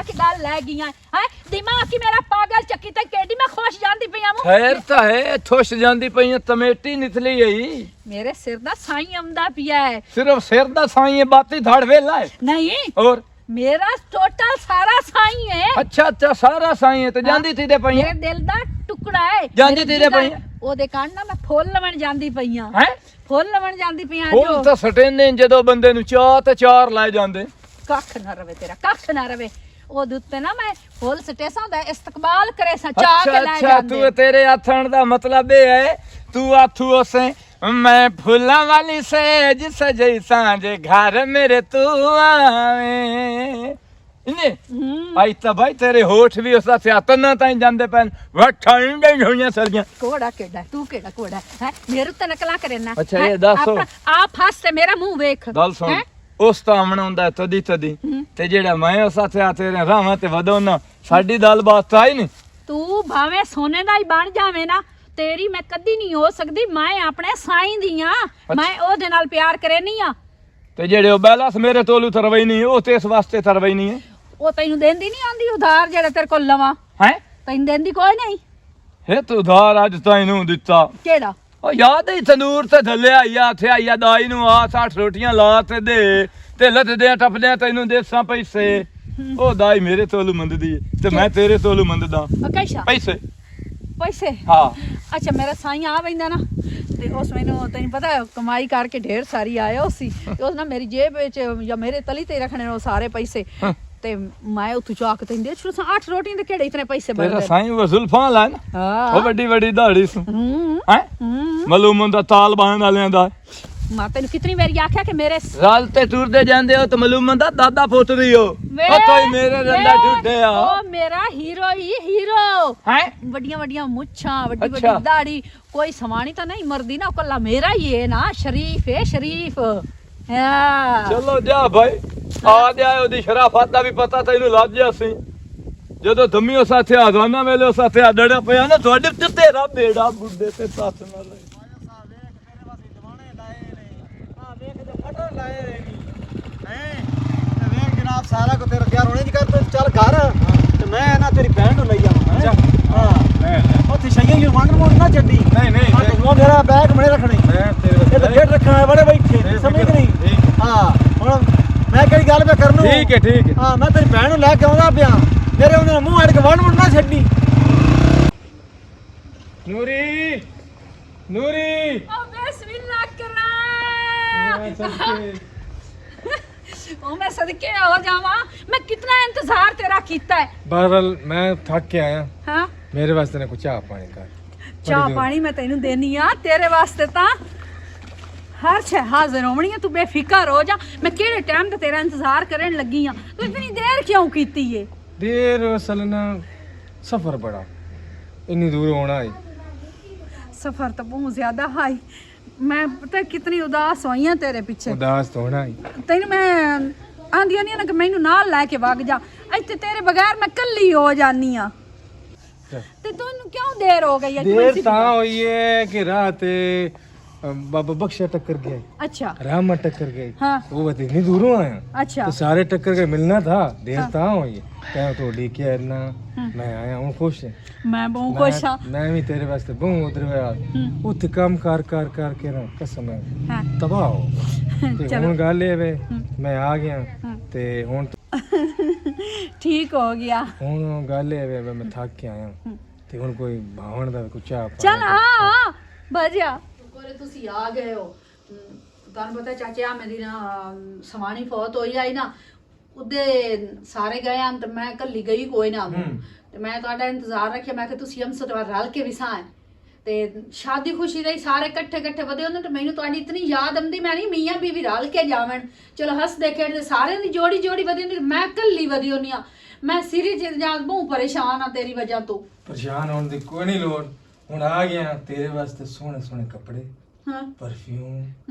ਕੇ ਗੱਲ ਲੈ ਗਈਆਂ ਹੈ। ਦਿਮਾਗ ਕੀ ਮੇਰਾ ਪਾਗਲ ਚੱਕੀ ਤੇ ਕਿਹੜੀ ਮੈਂ ਖੁਸ਼ ਜਾਂਦੀ ਪਈ ਆਮੂ।
ਖੈਰ ਤਾਂ ਹੈ ਠੁਸ਼ ਜਾਂਦੀ ਪਈਆਂ ਤਮੇਟੀ ਨਿਕਲੀ ਆਈ
ਮੇਰੇ ਸਿਰ ਦਾ ਸਾਈਂ ਆਉਂਦਾ ਪਿਆ ਹੈ।
ਸਿਰਫ ਸਿਰ ਦਾ ਸਾਈਂ ਬਾਤੀ ਧੜ ਵੇਲਾ ਹੈ
ਨਹੀਂ
ਹੋਰ
ਮੇਰਾ ਟੋਟਲ ਸਾਰਾ ਸਾਈਂ ਹੈ।
ਅੱਛਾ ਸਾਰਾ ਸਾਈਂ ਹੈ ਤੇ ਜਾਂਦੀ ਤੀ ਦੇ ਪਈਆਂ
ਮੇਰੇ ਦਿਲ ਦਾ ਟੁਕੜਾ ਹੈ।
ਜਾਂਦੀ ਤੀ ਦੇ ਪਈਆਂ
ਉਹਦੇ ਕਾਰਨ ਨਾ ਮੈਂ ਫੁੱਲ ਲਵਣ ਜਾਂਦੀ ਪਈਆਂ
ਹੈ
ਫੁੱਲ ਲਵਣ ਜਾਂਦੀ ਪਈਆਂ
ਫੁੱਲ ਤਾਂ ਸਟੇਨੇ ਜਦੋਂ ਬੰਦੇ ਨੂੰ ਚਾਹ ਤੇ ਚਾਰ ਲੈ ਜਾਂਦੇ
ਕੱਖ ਨਾ ਰਵੇ ਤੇਰਾ ਕੱਖ ਨਾ ਰਵੇ। ਉਹਦੇ ਉੱਤੇ ਨਾ ਮੈਂ ਫੁੱਲ ਸਟੇਸਾਂ ਦਾ ਇਸਤਕਬਾਲ ਕਰੇ ਸਾਂ ਚਾਹ ਕੇ ਲੈ
ਅੱਛਾ
ਜਾਂਦੇ।
ਤੂੰ ਤੇਰੇ ਆਥਣ ਦਾ ਮਤਲਬ ਇਹ ਹੈ ਤੂੰ ਆਥੂ ਉਸੇ ਮੈਂ ਫੁੱਲਾਂ ਵਾਲੀ ਸੇਜ ਸਜਈ ਸਾਂਝੇ ਘਰ ਮੇਰੇ ਤੂੰ ਆਵੇਂ ਇਨੇ ਆਈ ਤਾਂ ਭਾਈ ਤੇਰੇ ਹੋਠ ਵੀ ਉਸਦਾ ਸਿਆਤਨਾ ਤਾਂ ਜਾਂਦੇ ਪੈਣ ਵਠਾਂ ਹੀ ਹੋਈਆਂ ਸਰਗੀਆਂ
ਕੋੜਾ ਕਿਹੜਾ ਤੂੰ ਕਿਹੜਾ ਕੋੜਾ ਹੈ ਮੇਰੇ ਉੱਤੇ ਨਕਲਾਂ ਕਰੇ ਨਾ।
ਅੱਛਾ ਇਹ ਦੱਸੋ
ਆਪ ਹੱਸ ਤੇ ਮੇਰਾ ਮੂੰਹ ਵੇਖ
ਗੱਲ ਸੁਣ ਉਸ ਤਾਂ ਆਉਣਾ ਤਦੀ ਤੇ ਜਿਹੜਾ ਮੈਂ ਉਸ ਸਾਥੇ ਆ ਤੇਰੇ ਰਾਵਾਂ ਤੇ ਵਧੋ ਨਾ ਸਾਡੀ ਗੱਲ ਬਾਤ ਆਈ ਨਹੀਂ।
ਤੂੰ ਭਾਵੇਂ ਸੋਨੇ ਦਾ ਹੀ ਬਣ ਜਾਵੇਂ ਨਾ ਤੇਰੀ ਮੈਂ ਕਦੀ ਨਹੀਂ ਹੋ ਸਕਦੀ। ਮੈਂ ਆਪਣੇ ਸਾਈਂ ਦੀ ਆ, ਮੈਂ ਉਹਦੇ ਨਾਲ ਪਿਆਰ ਕਰੇ ਨਹੀਂ ਆ।
ਤੇ ਜਿਹੜੇ ਉਹ ਬੈਲਾਸ ਮੇਰੇ ਤੋਲੂ ਤਰਵਈ ਨਹੀਂ ਉਹ ਤੇ ਇਸ ਵਾਸਤੇ ਤਰਵਈ ਨਹੀਂ ਹੈ।
ਉਹ ਤੈਨੂੰ ਦੇਂਦੀ ਨਹੀਂ ਆਂਦੀ ਉਧਾਰ ਜਿਹੜਾ ਤੇਰੇ ਕੋਲ ਲਵਾਂ
ਹੈ
ਤੈਨੂੰ ਦੇਂਦੀ ਕੋਈ ਨਹੀਂ।
ਇਹ ਤੂੰ ਉਧਾਰ ਅੱਜ ਤੈਨੂੰ ਦਿੱਤਾ
ਕਿਹੜਾ
ਉਹ ਯਾਦ ਹੀ ਤਨੂਰ ਤੇ ਥੱਲੇ ਆਇਆ ਇੱਥੇ ਆਇਆ ਦਾਈ ਨੂੰ ਆ 60 ਰੋਟੀਆਂ ਲਾ ਤੇ ਦੇ ਤੇ ਲੱਦਦੇ ਟੱਪਦੇ ਤੈਨੂੰ ਦੇਸਾਂ ਪੈਸੇ ਉਹ ਦਾਈ ਮੇਰੇ ਤੋਲੂ ਮੰਦਦੀ ਹੈ ਤੇ ਮੈਂ ਤੇਰੇ ਤੋਲੂ ਮੰਦਦਾ
ਅਕੈਸ਼ਾ ਪੈਸੇ
ਹਾਂ
ਅੱਛਾ ਮੇਰਾ ਸਾਈਂ ਆ ਬੈਂਦਾ ਨਾ ਤੇ ਉਸ ਮੈਨੂੰ ਤੈਨੂੰ ਪਤਾ ਕਮਾਈ ਕਰਕੇ ਢੇਰ ਸਾਰੀ ਆਇਆ ਉਸੀ ਤੇ ਉਸ ਨਾ ਮੇਰੀ ਜੇਬ ਵਿੱਚ ਜਾਂ ਮੇਰੇ ਤਲੀ ਤੇ ਰੱਖਣੇ ਉਹ ਸਾਰੇ ਪੈਸੇ ਤੇ ਮੈਂ ਉੱਥੋਂ ਜਾ ਕੇ ਤੈਨੂੰ ਦੇ ਛੁ 8 ਰੋਟੀਆਂ ਦੇ ਕਿਹੜੇ ਇਤਨੇ ਪੈਸੇ ਬਣਦੇ
ਤੇਰਾ ਸਾਈਂ ਉਹ ਜ਼ੁਲਫਾਂ ਲਾ ਨਾ
ਹਾਂ
ਉਹ ਵੱਡੀ ਦਾੜੀ ਸੀ ਹੈ ਮਲੂਮਨ ਦਾ ਤਾਲਬਾਨ ਵਾਲਿਆਂ ਦਾ
ਮੈਂ ਤੈਨੂੰ ਕਿਤਨੀ ਵਾਰੀ ਆਖਿਆ ਕਿ ਮੇਰੇ
ਰਾਲ ਤੇ ਟੁਰਦੇ ਜਾਂਦੇ ਹੋ ਤੇ ਮਲੂਮਨ ਦਾ ਦਾਦਾ ਪੁੱਤਰੀ ਹੋ ਉਹ ਤੋਈ ਮੇਰੇ ਰੰਦਾ ਝੁੱਟੇ ਆ
ਉਹ ਮੇਰਾ ਹੀਰੋ ਹੀ ਹੀਰੋ
ਹੈ
ਵੱਡੀਆਂ ਮੁੱਛਾਂ ਵੱਡੀ ਦਾੜੀ ਕੋਈ ਸਵਾਣੀ ਤਾਂ ਨਹੀਂ ਮਰਦੀ ਨਾ ਕੱਲਾ ਮੇਰਾ ਹੀ ਹੈ ਨਾ ਸ਼ਰੀਫ ਹੈ ਸ਼ਰੀਫ ਹਾਂ
ਚਲੋ ਜਾ ਭਾਈ ਆ ਜਾ ਉਹਦੀ ਸ਼ਰਾਫਤ ਦਾ ਵੀ ਪਤਾ ਤੈਨੂੰ ਲੱਗ ਗਿਆ ਸੀ ਜਦੋਂ ਧੰਮੀਓ ਸਾਥੇ ਆਜ਼ਾਨਾ ਵੇਲੇ ਸਾਥੇ ਆਡੜਾ ਪਿਆ ਨਾ ਤੁਹਾਡੇ ਤੇ ਤੇਰਾ ਬੇੜਾ ਬੁੱਢੇ ਤੇ ਸਾਥ ਨਾਲ
ਸਾਰਾ ਕੋ ਤੇਰਾ ਤਿਆਰ ਹੋਣੇ ਦੀ ਕਰ ਤੂੰ ਚੱਲ ਘਰ ਤੇ ਮੈਂ ਨਾ ਤੇਰੀ ਭੈਣ ਨੂੰ ਲਈ ਆਵਾਂ ਹਾਂ ਉੱਥੇ ਸ਼ਈਆਂ ਹੀ ਮੰਗਣ ਮੋੜ ਨਾ ਛੱਡੀ ਨਹੀਂ ਤੂੰ ਮੇਰਾ ਬੈਗ ਮਣੇ ਰੱਖਣੇ ਮੈਂ ਤੇਰੇ ਇਹ ਤਾਂ ਗੇਟ ਰੱਖਣਾ ਬੜੇ ਬੈਠੇ ਸਮਝ ਨਹੀਂ ਹਾਂ ਹੁਣ ਮੈਂ ਕਿਹੜੀ ਗੱਲ ਮੈਂ ਕਰਨੂ ਠੀਕ ਹੈ ਹਾਂ ਮੈਂ ਤੇਰੀ ਭੈਣ ਨੂੰ ਲੈ ਕੇ ਆਉਂਦਾ ਪਿਆ ਮੇਰੇ ਉਹਨੇ ਮੂੰਹ ਅੜ ਕੇ ਵੜ ਨਾ ਛੱਡੀ
ਨੂਰੀ
ਉਹ ਬਿਸਮਿਲ੍ਲਾ ਕਰਾਂ ਉਹ ਮੈਂ ਸਦਕੇ ਹੋ ਜਾਵਾਂ ਮੈਂ ਕਿਤਨਾ ਇੰਤਜ਼ਾਰ ਤੇਰਾ ਕੀਤਾ ਹੈ
बहरहाल मैं थक के आया
ਹਾਂ
मेरे वास्ते ने कुछ चाह पानी का
ਚਾਹ ਪਾਣੀ ਮੈਂ ਤੈਨੂੰ ਦੇਣੀ ਆ ਤੇਰੇ ਵਾਸਤੇ ਤਾਂ ਹਰ ਸ਼ੈ ਹਾਜ਼ਰ ਹੋਣੀ ਆ ਤੂੰ ਬੇਫਿਕਰ ਹੋ ਜਾ ਮੈਂ ਕਿਹੜੇ ਟਾਈਮ ਤੇ ਤੇਰਾ ਇੰਤਜ਼ਾਰ ਕਰਨ ਲੱਗੀ ਆ ਤੂੰ ਇਤਨੀ ਦੇਰ ਕਿਉਂ ਕੀਤੀ ਏ
देर असल ना सफर बड़ा इन्नी दूर होना है
सफर तो बहुत ज्यादा हाई ਮੈਂ ਪਤਾ ਕਿਤਨੀ ਉਦਾਸ ਹੋਈ ਆ ਤੇਰੇ ਪਿੱਛੇ
ਉਦਾਸ ਤਾਂ ਹੋਣਾ ਹੀ।
ਤੈਨੂੰ ਮੈਂ ਆਂਦੀਆਂ ਨਹੀਂ ਨਾ ਕਿ ਮੈਨੂੰ ਨਾਲ ਲੈ ਕੇ ਵਗ ਜਾ, ਇੱਥੇ ਤੇਰੇ ਬਗੈਰ ਮੈਂ ਕੱਲੀ ਹੋ ਜਾਨੀ ਆ। ਤੇ ਤੈਨੂੰ ਕਿਉਂ ਦੇਰ ਹੋ ਗਈ ਹੈ?
ਦੇਰ ਤਾਂ ਹੋਈ ਹੈ ਕਿ ਰਾਤ बाबा बख्शा टक्कर गया,
अच्छा
रामा टक्कर गई।
हाँ
वो बता इतनी दूरों आया,
अच्छा
तो सारे टक्कर के मिलना था, देर ता हुई है। क्या तो लेके आया ना, मैं आया हूँ खुश है।
मैं बहुत खुश हाँ।
मैं भी तेरे वास्ते बहुत उधर गया उत्ते काम कर कर कर के ना कसम है
हाँ।
तबाह हो ते
चलो।
हुन गल है वे मैं आ गया ते हुन
ठीक हो गया।
हुन गल है वे मैं थक के आया ते हुन कोई भावण दा कुछ चाह
चल आ बाजिया कोरे तुसी आ गए हो। ਤੁਹਾਨੂੰ ਪਤਾ ਚਾਚਾ ਮੇਰੀ ਨਾ ਸਵਾਣੀ ਫੌਤ ਹੋਈ ਆਈ ਨਾ, ਉਹਦੇ ਸਾਰੇ ਗਏ ਆਂ ਤੇ ਮੈਂ ਕੱਲੀ ਗਈ ਕੋਈ ਨਾ। ਤੇ ਮੈਂ ਤੁਹਾਡਾ ਇੰਤਜ਼ਾਰ ਰੱਖਿਆ, ਮੈਂ ਕਿ ਤੁਸੀਂ ਹਮ ਸਤਵਾਰ ਰਲ ਕੇ ਵਿਸਾਂ ਤੇ ਸ਼ਾਦੀ ਖੁਸ਼ੀ ਰਹੀ, ਸਾਰੇ ਇਕੱਠੇ ਇਕੱਠੇ ਵਧੇ ਹੁੰਦੇ ਤੇ ਮੈਨੂੰ ਤੁਹਾਡੀ ਇਤਨੀ ਯਾਦ ਆਉਂਦੀ, ਮੈਂ ਨਹੀਂ ਮੀਆਂ ਬੀਵੀ ਰਲ ਕੇ ਜਾਵਣ, ਚਲੋ ਹੱਸਦੇ ਖੇਡਦੇ ਸਾਰਿਆਂ ਦੀ ਜੋੜੀ ਜੋੜੀ ਵਧੀ ਹੁੰਦੀ, ਮੈਂ ਕੱਲੀ ਵਧੀ ਹੁੰਦੀ ਆ। ਮੈਂ ਸਿਰੀ ਚ ਜਾਂ ਬਹੁਤ ਪਰੇਸ਼ਾਨ ਆ ਤੇਰੀ ਵਜ੍ਹਾ ਤੋਂ।
परेशान होने की कोई नहीं लोड़, हुन आ गया तेरे वास्ते सोने सोने कपड़े,
हाँ
परफ्यूम,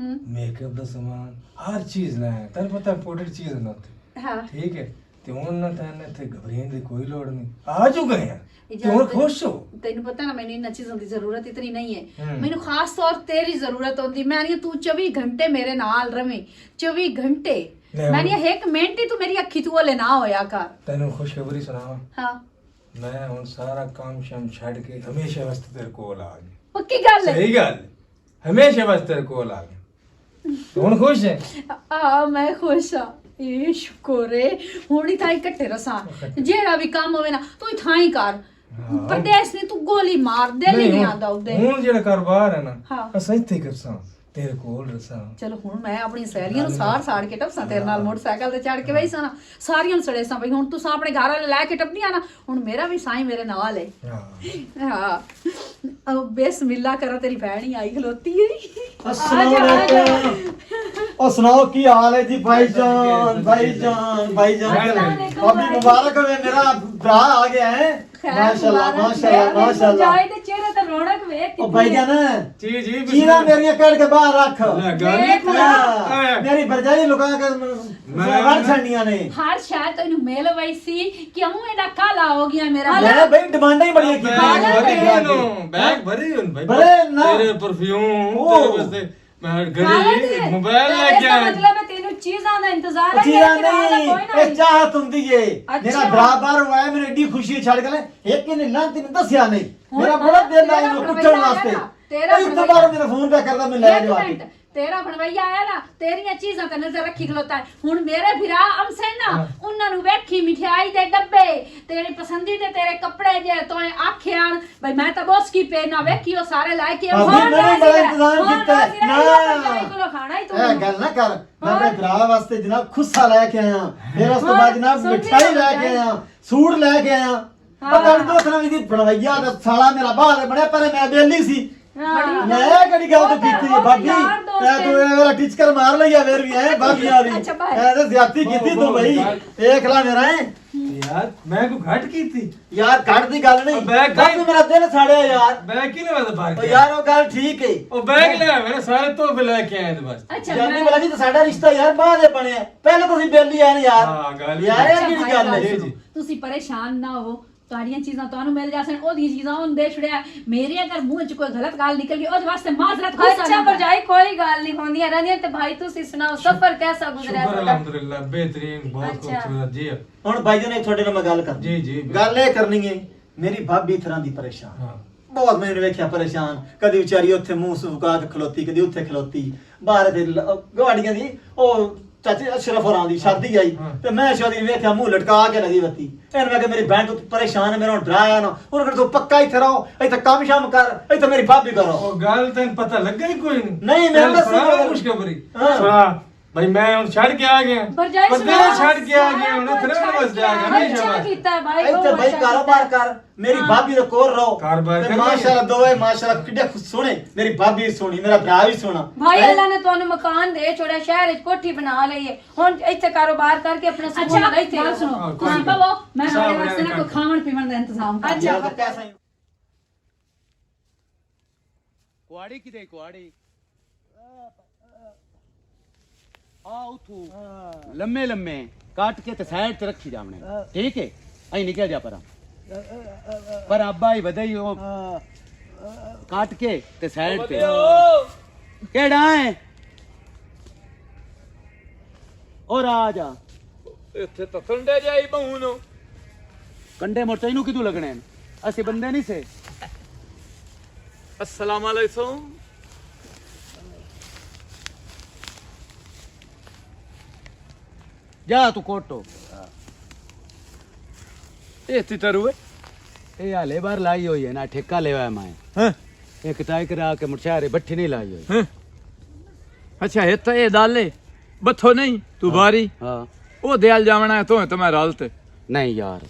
मेकअप दा सामान, हर चीज लाया। तेरे पता इंपोर्टेड चीज है ना उत्थे,
हाँ
ठीक है? ते हुन ना तैने ते घबराने दी कोई लोड़ नहीं, आ जो गए हैं ते हुन खुश हो।
ਤੈਨੂੰ ਪਤਾ ਨਾ ਮੈਨੂੰ ਇਹਨਾਂ ਚੀਜ਼ਾਂ ਦੀ ਜ਼ਰੂਰਤ ਇਤਨੀ ਨਹੀਂ ਹੈ, ਮੈਨੂੰ ਖਾਸ ਤੌਰ ਤੇਰੀ ਜ਼ਰੂਰਤ ਹੁੰਦੀ। ਮੈਂ ਨਹੀਂ ਤੂੰ 24 ਘੰਟੇ ਮੇਰੇ ਨਾਲ ਰਵੇਂ, 24 ਘੰਟੇ ਮੈਂ ਨਹੀਂ ਇੱਕ ਮਿੰਟ ਹੀ ਤੂੰ ਮੇਰੀ ਅੱਖੀ ਤੋਂ ਲੈ ਨਾ ਹੋਇਆ ਕਰ।
ਤੈਨੂੰ ਖੁਸ਼ਖਬਰੀ ਸੁਣਾਵਾਂ,
ਹਾਂ
मैं हुन सारा काम शाम छड़ के हमेशा वास्ते तेरे कोल आ गया।
ਪੱਕੀ ਗੱਲ ਹੈ।
सही गल है, हमेशा वास्ते तेरे कोल आ गया। तू हुन खुश है?
ਆ ਮੈਂ ਖੁਸ਼ ਆ। ਇਹ ਸ਼ੁਕਰ ਏ ਹੁਣ ਹੀ ਤਾਂ ਇਕੱਠੇ ਰਸਾਂ, ਜਿਹੜਾ ਵੀ ਕੰਮ ਹੋਵੇ ਨਾ ਤੂੰ ਹੀ ਥਾਂ ਹੀ ਕਰ। ਪਰਦੇਸ ਨੇ ਤੂੰ ਗੋਲੀ ਮਾਰ ਦੇ ਨਹੀਂ ਆਂਦਾ ਉਹਦੇ।
ਹੁਣ ਜਿਹੜਾ ਕਾਰੋਬਾਰ ਹੈ ਨਾ
ਹਾਂ।
ਅਸਾਂ ਇੱਥੇ ਕਰਸਾਂ, ਤੇਰੇ ਕੋਲ ਰਸਾਂ।
ਚਲੋ ਹੁਣ ਮੈਂ ਆਪਣੀ ਸਹੇਲੀਆਂ ਨੂੰ ਸਾੜ ਕੇ ਟੱਪਸਾਂ, ਤੇਰੇ ਨਾਲ ਮੋਟਰਸਾਈਕਲ ਤੇ ਚੜ ਕੇ ਬਈ ਸਾਂ ਸਾਰੀਆਂ ਨੂੰ ਸੜੇ ਸਾਂ ਬਈ ਹੁਣ ਤੂੰ ਆਪਣੇ ਘਰ ਵਾਲੇ ਲੈ ਕੇ ਟੱਪਨੀਆਂ ਨਾ, ਹੁਣ ਮੇਰਾ ਵੀ ਸਾਈਂ ਮੇਰੇ ਨਾਲ ਹੈ।
ਹਾਂ
ਹਾਂ ਉਹ ਬਿਸਮਿਲ੍ਲਾ ਕਰਾ, ਤੇਰੀ ਭੈਣ ਹੀ ਆਈ ਖਲੋਤੀ ਹੈ।
ਉਹ ਸੁਣਾਓ ਕੀ ਹਾਲ ਹੈ ਜੀ ਭਾਈਜਾਨ? ਭਾਈਜਾਨ ਭਾਬੀ ਮੁਬਾਰਕ ਹੋਵੇ, ਮੇਰਾ ਭਰਾ ਆ ਗਿਆ ਹੈ। ਮਾਸ਼ਾਅੱਲਾ ਮਾਸ਼ਾਅੱਲਾ ਮਾਸ਼ਾਅੱਲਾ।
ਜਾਏ ਤੇ ਚਿਹਰੇ ਤੇ ਰੌਣਕ ਵੇਖ
ਉਹ ਭਾਈਜਾਨ
ਜੀ ਜੀ
ਚੀਜ਼ਾਂ ਮੇਰੀਆਂ ਕੱਢ ਕੇ ਬਾਹਰ ਰੱਖ।
ਗੱਲ
ਮੇਰੀ ਭਰਜਾਈ ਲੁਕਾ ਕੇ ਵੜ ਛੱਡੀਆਂ ਨੇ।
ਹਰ ਸ਼ਾਇਦ ਤੈਨੂੰ ਮਿਲ ਵਈ ਸੀ, ਕਿਉਂ ਇਹਦਾ ਕਾਲਾ ਹੋ ਗਿਆ ਮੇਰਾ?
ਲੈ ਬਈ ਡਿਮਾਂਡਾਂ ਹੀ ਬੜੀਆਂ
बैग भरे हुन भाई,
भरे ना।
तेरे परफ्यूम
ओ।
तेरे वास्ते मैं घड़ी मोबाइल लेके आया।
मतलब है तेनू चीज़ां दा इंतजार है।
चीज़ां नहीं, ਇਹ ਚਾਹਤ ਹੁੰਦੀ ਏ।
ਅੱਛਾ।
ਮੇਰਾ ਭਰਾ ਬਾਹਰ ਹੋਇਆ, ਮੈਨੂੰ ਏਡੀ ਖੁਸ਼ੀ ਛੱਡ ਕੇ ਲੈ ਇੱਕ ਇਹਨੇ ਲਾਂਤੀ ਨੂੰ ਦੱਸਿਆ ਨਹੀਂ। ਮੇਰਾ ਬੜਾ ਦਿਲ ਆਇਆ ਨੂੰ ਪੁੱਛਣ ਵਾਸਤੇ।
ਤੇਰਾ
ਇੱਕ ਬਾਰ ਮੇਰਾ ਫੋਨ ਤੇ ਕਰਦਾ, ਮੈਂ ਲੈ ਜਾ ਕੇ।
ਤੇਰਾ ਬਣਵਈਆ ਆਇਆ ਨਾ, ਤੇਰੀਆਂ ਚੀਜ਼ਾਂ ਤੇ ਨਜ਼ਰ ਰੱਖੀ ਖਲੋਤਾ ਹੈ। ਹੁਣ ਮੇਰੇ ਭਰਾ ਅਮਸੇ ਨਾ ਉਹਨਾਂ ਨੂੰ ਵੇਖੀ ਮਠਿਆਈ ਦੇ ਡੱਬੇ, ਤੇਰੀ ਪਸੰਦੀ ਦੇ ਤੇਰੇ ਕੱਪੜੇ ਜੇ ਤੋਏ ਆਖਿਆ ਬਈ ਮੈਂ ਤਾਂ ਬੋਸ ਕੀ ਪਹਿਨਾ ਵੇਖੀ ਉਹ ਸਾਰੇ ਲੈ ਕੇ
ਭਾਬੀ ਮੈਂ ਬੜਾ ਇੰਤਜ਼ਾਮ ਕੀਤਾ
ਨਾ ਖਾਣਾ ਹੀ ਤੂੰ
ਇਹ ਗੱਲ ਨਾ ਕਰ। ਮੈਂ ਆਪਣੇ ਭਰਾ ਵਾਸਤੇ ਜਨਾਬ ਖੁੱਸਾ ਲੈ ਕੇ ਆਇਆ, ਫਿਰ ਉਸ ਤੋਂ ਬਾਅਦ ਜਨਾਬ ਮਿਠਾਈ ਲੈ ਕੇ ਆਇਆ, ਸੂਟ ਲੈ ਕੇ ਆਇਆ। ਪਤਾ ਨਹੀਂ ਦੋਸਤਾਂ ਦੀ ਬਣਵਈਆ ਦਾ ਸਾਲਾ ਮੇਰਾ ਬਾਹਰ ਬਣਿਆ, ਪਰ ਮੈਂ ਬੇਲੀ ਸੀ। ਮੈਂ ਕਿਹੜੀ ਗੱਲ ਤੋਂ ਕੀਤੀ ਹੈ ਭਾਬੀ? ਮੈਂ ਤੂੰ ਇਹ ਵਾਲਾ ਟਿਚਕਰ ਮਾਰ ਲਈਆ ਫੇਰ ਵੀ ਹੈ ਭਾਬੀ ਵਾਲੀ। ਇਹ ਤਾਂ ਜ਼ਿਆਦਤੀ ਕੀਤੀ ਤੂੰ ਬਈ, ਦੇਖ ਲੈ ਮੇਰਾ ਹੈ
यार मैं को घट की थी
ਯਾਰ। ਘੱਟ ਦੀ ਗੱਲ ਨਹੀਂ,
बैग
ਭਾਬੀ ਮੇਰਾ ਦਿਲ ਸਾੜਿਆ ਯਾਰ।
बैग की ना बाहर
ਉਹ ਯਾਰ ਉਹ ਗੱਲ ਠੀਕ ਹੈ।
ओ बैग ले मैंने सारे तोहफे लेके आए थे बस।
ਅੱਛਾ
ਜਾਨੀ ਵਾਲਾ ਜੀ ਤਾਂ ਸਾਡਾ ਰਿਸ਼ਤਾ ਯਾਰ ਬਾਅਦ ਦੇ ਬਣਿਆ, ਪਹਿਲਾਂ ਤੁਸੀਂ ਬੇਲੀ ਆਏ ਨੇ ਯਾਰ।
ਹਾਂ, ਗੱਲ
ਯਾਰ ਇਹ ਕਿਹੜੀ ਗੱਲ ਹੈ?
ਜੀ, ਜੀ।
ਤੁਸੀਂ ਪਰੇਸ਼ਾਨ ਨਾ ਹੋ, ਤੁਹਾਡੀਆਂ ਚੀਜ਼ਾਂ ਤੁਹਾਨੂੰ ਮਿਲ ਜਾਸਣ, ਉਹਦੀਆਂ ਚੀਜ਼ਾਂ ਉਹਨੂੰ ਦੇ ਛੜਿਆ। ਮੇਰੇ ਅਗਰ ਮੂੰਹ ਚ ਕੋਈ ਗਲਤ ਗੱਲ ਨਿਕਲ ਗਈ ਉਹਦੇ ਵਾਸਤੇ ਮਾਜ਼ਰਤ ਹੋ ਸਕਦੀ
अच्छा भरजाई कोई गल नहीं होंदी रहंदियां ते भाई तुसी सुनाओ सफर कैसा गुजरा
शुक्र
ਤੁਹਾਡਾ?
अल्हम्दुलिल्लाह बेहतरीन, बहुत
अच्छा।
खूबसूरत जी।
ਹੁਣ ਭਾਈ ਜੀ ਨੇ ਤੁਹਾਡੇ ਨਾਲ ਮੈਂ ਗੱਲ ਕਰਨੀ।
ਜੀ, ਜੀ, ਬਿਲਕੁਲ।
ਗੱਲ ਇਹ ਕਰਨੀ ਹੈ, ਮੇਰੀ ਭਾਬੀ ਤਰ੍ਹਾਂ ਦੀ ਪਰੇਸ਼ਾਨ,
हाँ
ਬਹੁਤ ਮੈਨੂੰ ਵੇਖਿਆ ਪਰੇਸ਼ਾਨ। ਕਦੀ ਵਿਚਾਰੀ ਉੱਥੇ ਮੂੰਹ ਸੁਕਾ ਕੇ ਖਲੋਤੀ, ਕਦੀ ਉੱਥੇ ਖਲੋਤੀ। ਬਾਹਰ ਦੇ ਗਵਾੜੀਆਂ ਦੀ ਉਹ ਚਾਚੇ ਅਸ਼ਰਫ ਹੋਰਾਂ ਦੀ ਸ਼ਾਦੀ ਆਈ ਤੇ ਮੈਂ ਸ਼ਾਦੀ ਵੇਖਿਆ ਮੂੰਹ ਲਟਕਾ ਕੇ ਲਗੀ ਬੱਤੀ। ਇਹਨੂੰ ਮੈਂ ਕਿ ਮੇਰੀ ਭੈਣ ਤੋਂ ਪਰੇਸ਼ਾਨ ਹੈ, ਮੇਰਾ ਡਰਾਇਆ ਨਾ। ਉਹਨੂੰ ਕਹਿੰਦਾ ਤੂੰ ਪੱਕਾ ਇੱਥੇ ਰਹੋ, ਇੱਥੇ ਕੰਮ ਸ਼ਾਮ ਕਰ, ਇੱਥੇ ਮੇਰੀ ਭਾਬੀ ਕਰੋ।
ओ गल तन पता लगा ही कोई
नहीं, मैं बस
खुशखबरी
हाँ।
सुना भाई, मैं हुन छड़ के आ गया।
भरजाई
बंदे छड़ के आ गया, हुन इतने बस जा गया नहीं
अच्छा
शाबाश।
कीता है भाई
ਇੱਥੇ
बहुत
ਭਾਈ
अच्छा
ਕਾਰੋਬਾਰ ਕਰ, ਮੇਰੀ ਭਾਬੀ ਦੇ ਕੋਲ ਰਹੋ।
ਕਾਰੋਬਾਰ
ਤੇ
ਕਰਨਾ
ਮਾਸ਼ਾਅੱਲਾ ਦੋਵੇਂ ਮਾਸ਼ਾਅੱਲਾ ਕਿੱਡੇ ਸੋਹਣੇ, ਮੇਰੀ ਭਾਬੀ ਵੀ ਸੋਹਣੀ, ਮੇਰਾ ਭਰਾ ਵੀ ਸੋਹਣਾ।
भाई अल्लाह ने ਤੁਹਾਨੂੰ ਮਕਾਨ ਦੇ ਛੋੜਿਆ, ਸ਼ਹਿਰ ਵਿੱਚ ਕੋਠੀ ਬਣਾ ਲਈ ਹੈ। ਹੁਣ ਇੱਥੇ ਕਾਰੋਬਾਰ ਕਰਕੇ ਆਪਣਾ
ਅੱਛਾ
ਸਕੂਨ ਨਾਲ ਇੱਥੇ
ਗੱਲ
ਰਹੋ।
ਸੁਣੋ ਤੁਸੀਂ ਬਵੋ, ਮੈਂ
ਹਿਸਾਬ
ਤੁਹਾਡੇ ਵਾਸਤੇ ਨਾ
ਲਿਆ
ਕੋਈ ਖਾਣ ਪੀਣ ਦਾ ਇੰਤਜ਼ਾਮ ਕਰ।
ਯਾਰ ਤਾਂ ਪੈਸਾ ਹੀ
ਕੁਆੜੀ ਕਿਤੇ ਕੁਆੜੀ ਆ ਉਥੋਂ ਲੰਮੇ ਲੰਮੇ ਕੱਟ ਕੇ ਤੇ ਸਾਈਡ ਤੇ ਰੱਖੀ ਜਾਵਣੇ ਠੀਕ ਹੈ ਐ ਨਿਕਲ ਜਾ ਪਰ ਅੱਬਾ ਹੀ ਵਧਈ ਉਹ ਕੱਟ ਕੇ ਤੇ ਸਾਈਡ ਤੇ ਕਿਹੜਾ ਹੈ ਔਰ ਆ ਜਾ
ਇੱਥੇ ਤਾਂ ਠੰਡੇ ਜਾਈ ਬਹੂ ਨੂੰ
ਕੰਡੇ ਮੋਰ ਤੈਨੂੰ ਕਿਦੋਂ ਲੱਗਣੇ ਨੇ ਅਸੀਂ ਬੰਦੇ ਨਹੀਂ ਸੇ
अस्सलाम वालेकुम
ਜਾ ਤੂੰ ਕੋਟੋ
ਇਹ ਤੀ ਤਰੂਏ
ਇਹ ਹਾਲੇ ਬਾਰ ਲਾਈ ਹੋਈ ਹੈ ਨਾ ਠੇਕਾ ਲਿਆ ਮੈਂ
ਹਾਂ
ਇਹ ਕਟਾਈ ਕਰਾ ਕੇ ਮੁਰਸ਼ਾਰੇ ਬੱਠੀ ਨਹੀਂ ਲਾਈ ਹੋਈ
ਹਾਂ ਅੱਛਾ ਇਹ ਤਾਂ ਇਹ ਦਾਲੇ ਬੱਥੋ ਨਹੀਂ ਤੂੰ ਬਾਰੀ
ਹਾਂ
ਉਹ ਦਿਲ ਜਾਵਣਾ ਤੂੰ ਤੇ ਮੈਂ ਰਲ ਤੇ
ਨਹੀਂ ਯਾਰ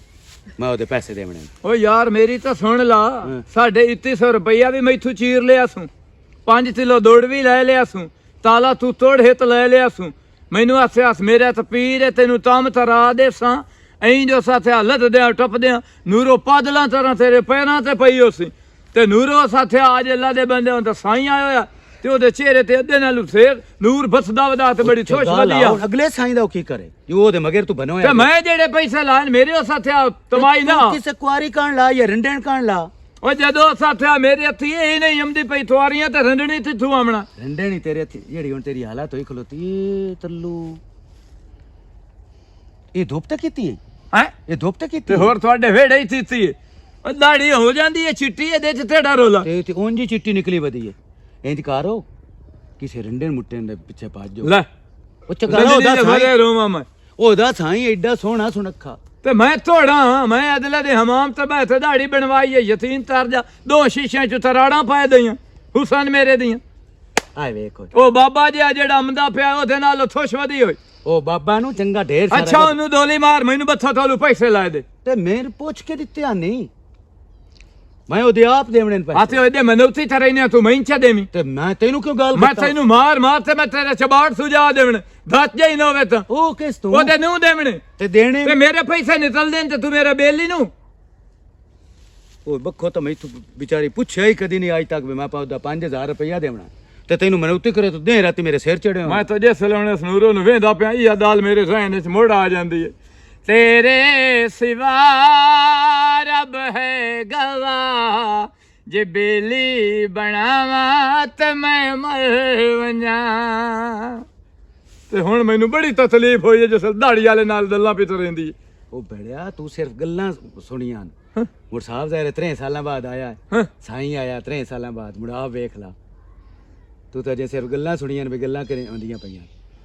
ਮੈਂ ਉਹਦੇ ਪੈਸੇ ਦੇਵਣੇ ਨੇ।
ਓ ਯਾਰ ਮੇਰੀ ਤਾਂ ਸੁਣ ਲਾ ਸਾਡੇ 2100 ਰੁਪਈਆ ਵੀ ਮੈਥੋਂ ਚੀਰ ਲਿਆ ਸੂ 5 ਕਿਲੋ ਦੁੱਧ ਵੀ ਲੈ ਲਿਆ ਸੂ ਤਾਲਾ ਤੂੰ ਤੋੜ ਹਿੱਤ ਲੈ ਲਿਆ ਸੂ ਮੈਨੂੰ ਆਸਿਆਸ ਮੇਰੇ ਤਾਂ ਪੀਰ ਹੈ ਤੈਨੂੰ ਤਮ ਤਰਾ ਦੇ ਸਾਂ ਐਂ ਜੋ ਸਾਥੇ ਹਲਤ ਦੇ ਟੱਪਦੇ ਨੂਰੋ ਪਾਦਲਾਂ ਤਰ੍ਹਾਂ ਤੇਰੇ ਪੈਰਾਂ ਤੇ ਪਈ ਹੋਸੀ ਤੇ ਨੂਰੋ ਸਾਥੇ ਆਜ ਅੱਲਾ ਦੇ ਬੰਦੇ ਹੁਣ ਤਾਂ ਸਾਈਂ ਆਇਆ ਹੋਇਆ ਤੇ ਉਹਦੇ ਚਿਹਰੇ ਤੇ ਅੱਧੇ ਨਾਲ ਸੇਰ ਨੂਰ ਬਸਦਾ ਵਦਾ ਤੇ ਬੜੀ ਖੁਸ਼ ਵਧੀਆ
ਅਗਲੇ ਸਾਈਂ ਦਾ ਉਹ ਕੀ ਕਰੇ ਜੋ ਉਹਦੇ ਮਗਰ ਤੂੰ ਬਣੋਇਆ
ਤੇ ਮੈਂ ਜਿਹੜੇ ਪੈਸੇ ਲਾਣ ਮੇਰੇ ਸਾਥੇ ਤਮਾਈ ਨਾ
ਕਿਸੇ ਕੁਆਰੀ ਕਾਣ ਲਾ ਜਾਂ ਰੰਡਣ ਕਾਣ ਲਾ
ਉਹ ਜਦੋਂ ਸਾਥਿਆ ਮੇਰੇ ਹੱਥੀ ਇਹ ਨਹੀਂ ਆਉਂਦੀ ਪਈ ਤੁਹਾਰੀਆਂ ਤੇ ਰੰਡਣੀ ਤਿੱਥੋਂ ਆਵਣਾ
ਰੰਡੇ ਨਹੀਂ ਤੇਰੇ ਹੱਥੀ ਜਿਹੜੀ ਹੁਣ ਤੇਰੀ ਹਾਲਤ ਹੋਈ ਖਲੋਤੀ ਇਹ ਤੱਲੂ ਇਹ ਧੁੱਪ ਤੇ ਕੀਤੀ ਹੈ
ਹੈ
ਇਹ ਧੁੱਪ ਤੇ ਕੀਤੀ
ਤੇ ਹੋਰ ਤੁਹਾਡੇ ਵੇੜੇ ਹੀ ਤੀਤੀ ਉਹ ਦਾੜੀ ਹੋ ਜਾਂਦੀ ਹੈ ਚਿੱਟੀ ਇਹਦੇ ਚ ਤੇੜਾ ਰੋਲਾ
ਤੇ ਉਂਝ ਹੀ ਚਿੱਟੀ ਨਿਕਲੀ ਵਧੀ ਹੈ ਇੰਜ ਕਰੋ ਕਿਸੇ ਰੰਡੇ ਮੁੱਟੇ ਦੇ ਪਿੱਛੇ ਭੱਜ ਜਾਓ
ਲੈ
ਉਹ ਚਕਾਰੋ ਉਹਦਾ ਸਾਈਂ
ਰੋਮਾ ਮੈਂ
ਉਹਦਾ ਸਾਈਂ ਐਡਾ ਸੋਹਣਾ ਸੁਨੱਖਾ
ਤੇ ਮੈਂ ਥੋੜਾ ਮੈਂ ਅਦਲੇ ਦੇ ਹਮਾਮ ਤੇ ਬੈਠੇ ਦਾੜੀ ਬਣਵਾਈ ਹੈ ਯਤੀਨ ਤਰ ਜਾ 2 ਸ਼ੀਸ਼ਿਆਂ ਚ ਤਰਾੜਾਂ ਪਾਏ ਦਈਆਂ ਹੁਸਨ ਮੇਰੇ ਦੀਆਂ
ਆਏ ਵੇਖੋ
ਉਹ ਬਾਬਾ ਜੀ ਜਿਹੜਾ ਅਮਦਾ ਪਿਆ ਉਹਦੇ ਨਾਲ ਥੋਸ਼ ਵਧੀ ਹੋਈ
ਉਹ ਬਾਬਾ ਨੂੰ ਚੰਗਾ ਢੇਰ ਸਾਰਾ
ਅੱਛਾ ਉਹਨੂੰ ਦੋਲੀ ਮਾਰ ਮੈਨੂੰ ਬੱਥਾ ਤੁਹਾਨੂੰ ਪੈਸੇ ਲਾਏ ਦੇ
ਤੇ ਮੈਨੂੰ ਪੁੱਛ ਕੇ ਦਿੱਤੇ ਆ ਨਹੀਂ ਮੈਂ ਉਹਦੇ ਆਪ ਦੇਵਣੇ ਪੈਸੇ
ਆਤੇ ਉਹਦੇ ਮਨੁੱਤੀ ਤਰ੍ਹਾਂ ਨੇ ਤੂੰ ਮੈਂਚਾ ਦੇਵੀਂ
ਤੇ ਮੈਂ ਤੈਨੂੰ ਕਿਉਂ ਗੱਲ
ਮੈਂ ਤੈਨੂੰ ਮਾਰ ਤੇ ਮੈਂ ਤੇਰੇ ਚਬਾੜ ਸੁਝਾ ਦੇਵਣ ਦੱਸ ਜਾਈ ਨਾ ਹੋਵੇ ਤਾਂ
ਉਹ ਕਿਸ ਤੂੰ
ਉਹਦੇ ਨੂੰ ਦੇਵਣੇ
ਤੇ ਦੇਣੇ
ਤੇ ਮੇਰੇ ਪੈਸੇ ਨਿਕਲਦੇ ਨੇ ਤੇ ਤੂੰ ਮੇਰਾ ਬੇਲੀ ਨੂੰ
ਉਹ ਬੱਖੋ ਤਾਂ ਮੈਥੋਂ ਵਿਚਾਰੀ ਪੁੱਛਿਆ ਹੀ ਕਦੀ ਨਹੀਂ ਅੱਜ ਤੱਕ ਵੀ ਮੈਂ ਪਾਉਦਾ 5000 ਰੁਪਇਆ ਦੇਵਣਾ ਤੇ ਤੈਨੂੰ ਮਨੌਤੀ ਕਰੇ ਤੂੰ ਦੇ ਰਾਤੀ ਮੇਰੇ ਸਿਰ ਚੜਿਆ
ਮੈਂ ਤਾਂ ਜੇ ਸਲਾਉਣੇ ਸਨੂਰੋਂ ਨੂੰ ਵੇਂਦਾ ਪਿਆ ਇਹ ਦਾਲ ਮੇਰੇ ਜ਼ਹਿਨ ਵਿੱਚ ਮੁੜ ਆ ਜਾਂਦੀ ਹੈ ਤੇਰੇ ਸਿਵਾ ਰੱਬ ਹੈ ਗਵਾ ਜੇ ਬੇਲੀ ਬਣਾਵਾਂ ਤੇ ਮੈਂ ਮਰ ਵੰਜਾਂ ਤੇ ਹੁਣ ਮੈਨੂੰ ਬੜੀ ਤਕਲੀਫ ਹੋਈ ਹੈ ਜਿਸ ਦਾੜੀ ਵਾਲੇ ਨਾਲ ਗੱਲਾਂ ਪਿੱਤ ਰਹਿੰਦੀ
ਉਹ ਬੜਿਆ ਤੂੰ ਸਿਰਫ ਗੱਲਾਂ ਸੁਣੀਆਂ ਮੁਰ ਸਾਹਿਬ ਜ਼ਾਹਿਰ 3 ਸਾਲਾਂ ਬਾਅਦ ਆਇਆ ਸਾਈਂ ਆਇਆ 3 ਸਾਲਾਂ ਬਾਅਦ ਮੁੜ ਆ ਵੇਖ ਲਾ ਤੂੰ ਤਾਂ ਜੇ ਸਿਰਫ ਗੱਲਾਂ ਸੁਣੀਆਂ ਵੀ ਗੱਲਾਂ ਕਰੇ ਆਉਂਦੀਆਂ ਪਈਆਂ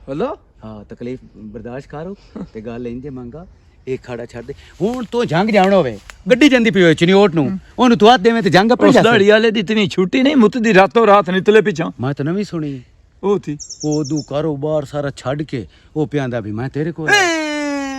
ਹਲੋ
ਹਾਂ ਤਕਲੀਫ ਬਰਦਾਸ਼ਤ ਕਰੋ ਤੇ ਗੱਲ ਇੰਜ ਮੰਗਾ ਇਹ ਖਾੜਾ ਛੱਡ ਦੇ ਹੁਣ ਤੂੰ ਜੰਗ ਜਾਣਾ ਹੋਵੇ ਗੱਡੀ ਜਾਂਦੀ ਪਈ ਹੋਏ ਚਨੀਓਟ ਨੂੰ ਉਹਨੂੰ ਤੂੰ ਹੱਥ ਦੇਵੇਂ ਤੇ ਜੰਗ ਆਪੇ ਜਾ
ਦਾੜੀ ਵਾਲੇ ਦੀ ਇਤਨੀ ਛੁੱਟੀ ਨਹੀਂ ਮੁੱਤ ਦੀ ਰਾਤੋਂ ਰਾਤ ਨਿਕਲੇ ਪਿੱਛੋਂ
ਮੈਂ ਤਾਂ ਨਵੀਂ ਸੁਣੀ
ਉਹ ਥੀ
ਉਹ ਦੂ ਕਾਰੋਬਾਰ ਸਾਰਾ ਛੱਡ ਕੇ ਉਹ ਪਿਆਂਦਾ ਵੀ ਮੈਂ ਤੇਰੇ ਕੋਲ